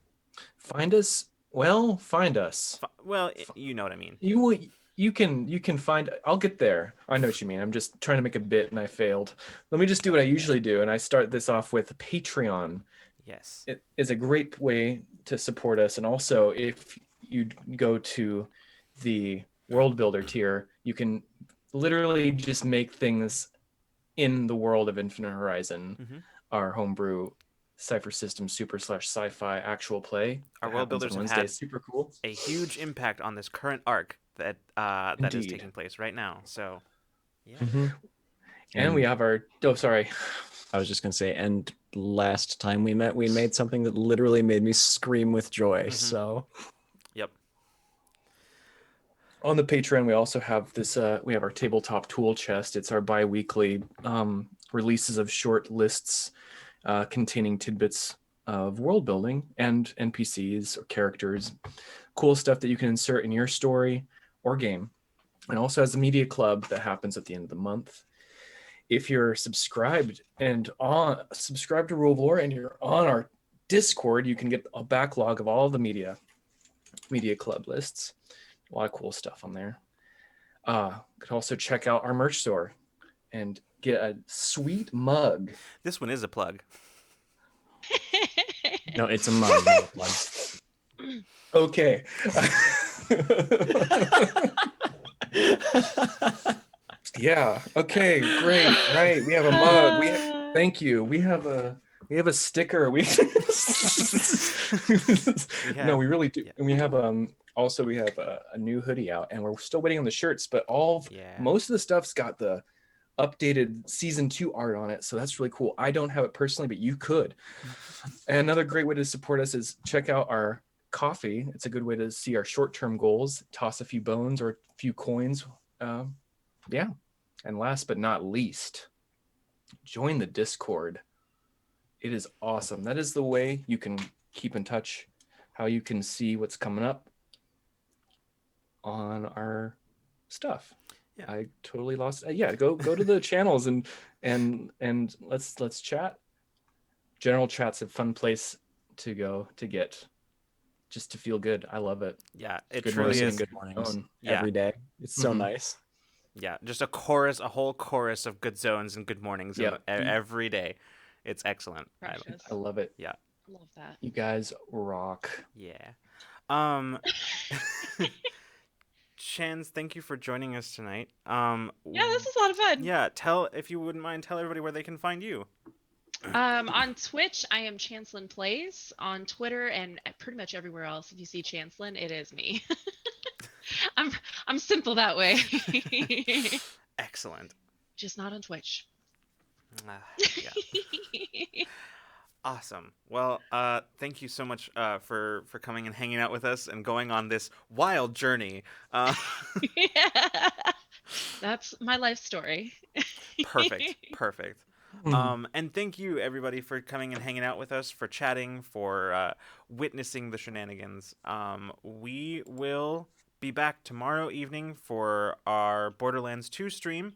Find us. Well, find us. Well, you know what I mean. You can find. I'll get there. I know what you mean. I'm just trying to make a bit and I failed. Let me just do what I usually do, and I start this off with Patreon. Yes. It is a great way to support us, and also if you go to the World Builder tier, you can literally just make things in the world of Infinite Horizon, our homebrew Cypher System Super / Sci-Fi actual play. Our world builders have had super cool. a huge impact on this current arc that that is taking place right now. So, yeah. And we have our. Oh, sorry. I was just gonna say, and last time we met, we made something that literally made me scream with joy. So, yep. On the Patreon, we also have this. We have our tabletop tool chest. It's our bi-weekly releases of short lists containing tidbits of world building and NPCs or characters, cool stuff that you can insert in your story or game. And also has a media club that happens at the end of the month. If you're subscribed subscribed to Rule of Lore and you're on our Discord, you can get a backlog of all the media club lists. A lot of cool stuff on there. Could also check out our merch store and get a sweet mug. This one is a plug. no, it's a mug. Not a plug. Okay. Yeah. Okay. Great. Right. We have a mug. Thank you. We have a sticker. No, we really do. And we have also we have a new hoodie out, and we're still waiting on the shirts. But most of the stuff's got the updated season 2 art on it, so that's really cool. I don't have it personally, but you could. And another great way to support us is check out our coffee. It's a good way to see our short-term goals, toss a few bones or a few coins. Yeah. And last but not least, join the Discord. It is awesome. That is the way you can keep in touch, how you can see what's coming up on our stuff. Yeah. I totally lost. Yeah, go to the channels and let's chat. General chat's a fun place to go to get just to feel good. I love it. Yeah, it Good truly is. Good mornings Yeah. every day. It's so nice. Yeah, just a whole chorus of good zones and good mornings every day. It's excellent. I love it. Yeah. Love that. You guys rock. Yeah. Chanz, thank you for joining us tonight. Yeah, this is a lot of fun. Yeah, if you wouldn't mind, tell everybody where they can find you. On Twitch, I am Chanzlyn Plays. On Twitter and pretty much everywhere else, if you see Chanzlyn, it is me. I'm simple that way. Excellent. Just not on Twitch. Yeah. Awesome. Well, thank you so much for coming and hanging out with us and going on this wild journey. Yeah. That's my life story. Perfect. And thank you everybody for coming and hanging out with us, for chatting, for witnessing the shenanigans. We will be back tomorrow evening for our Borderlands 2 stream.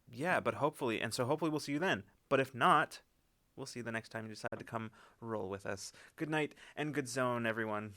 Yeah, but hopefully we'll see you then. But if not, we'll see you the next time you decide to come roll with us. Good night and good zone, everyone.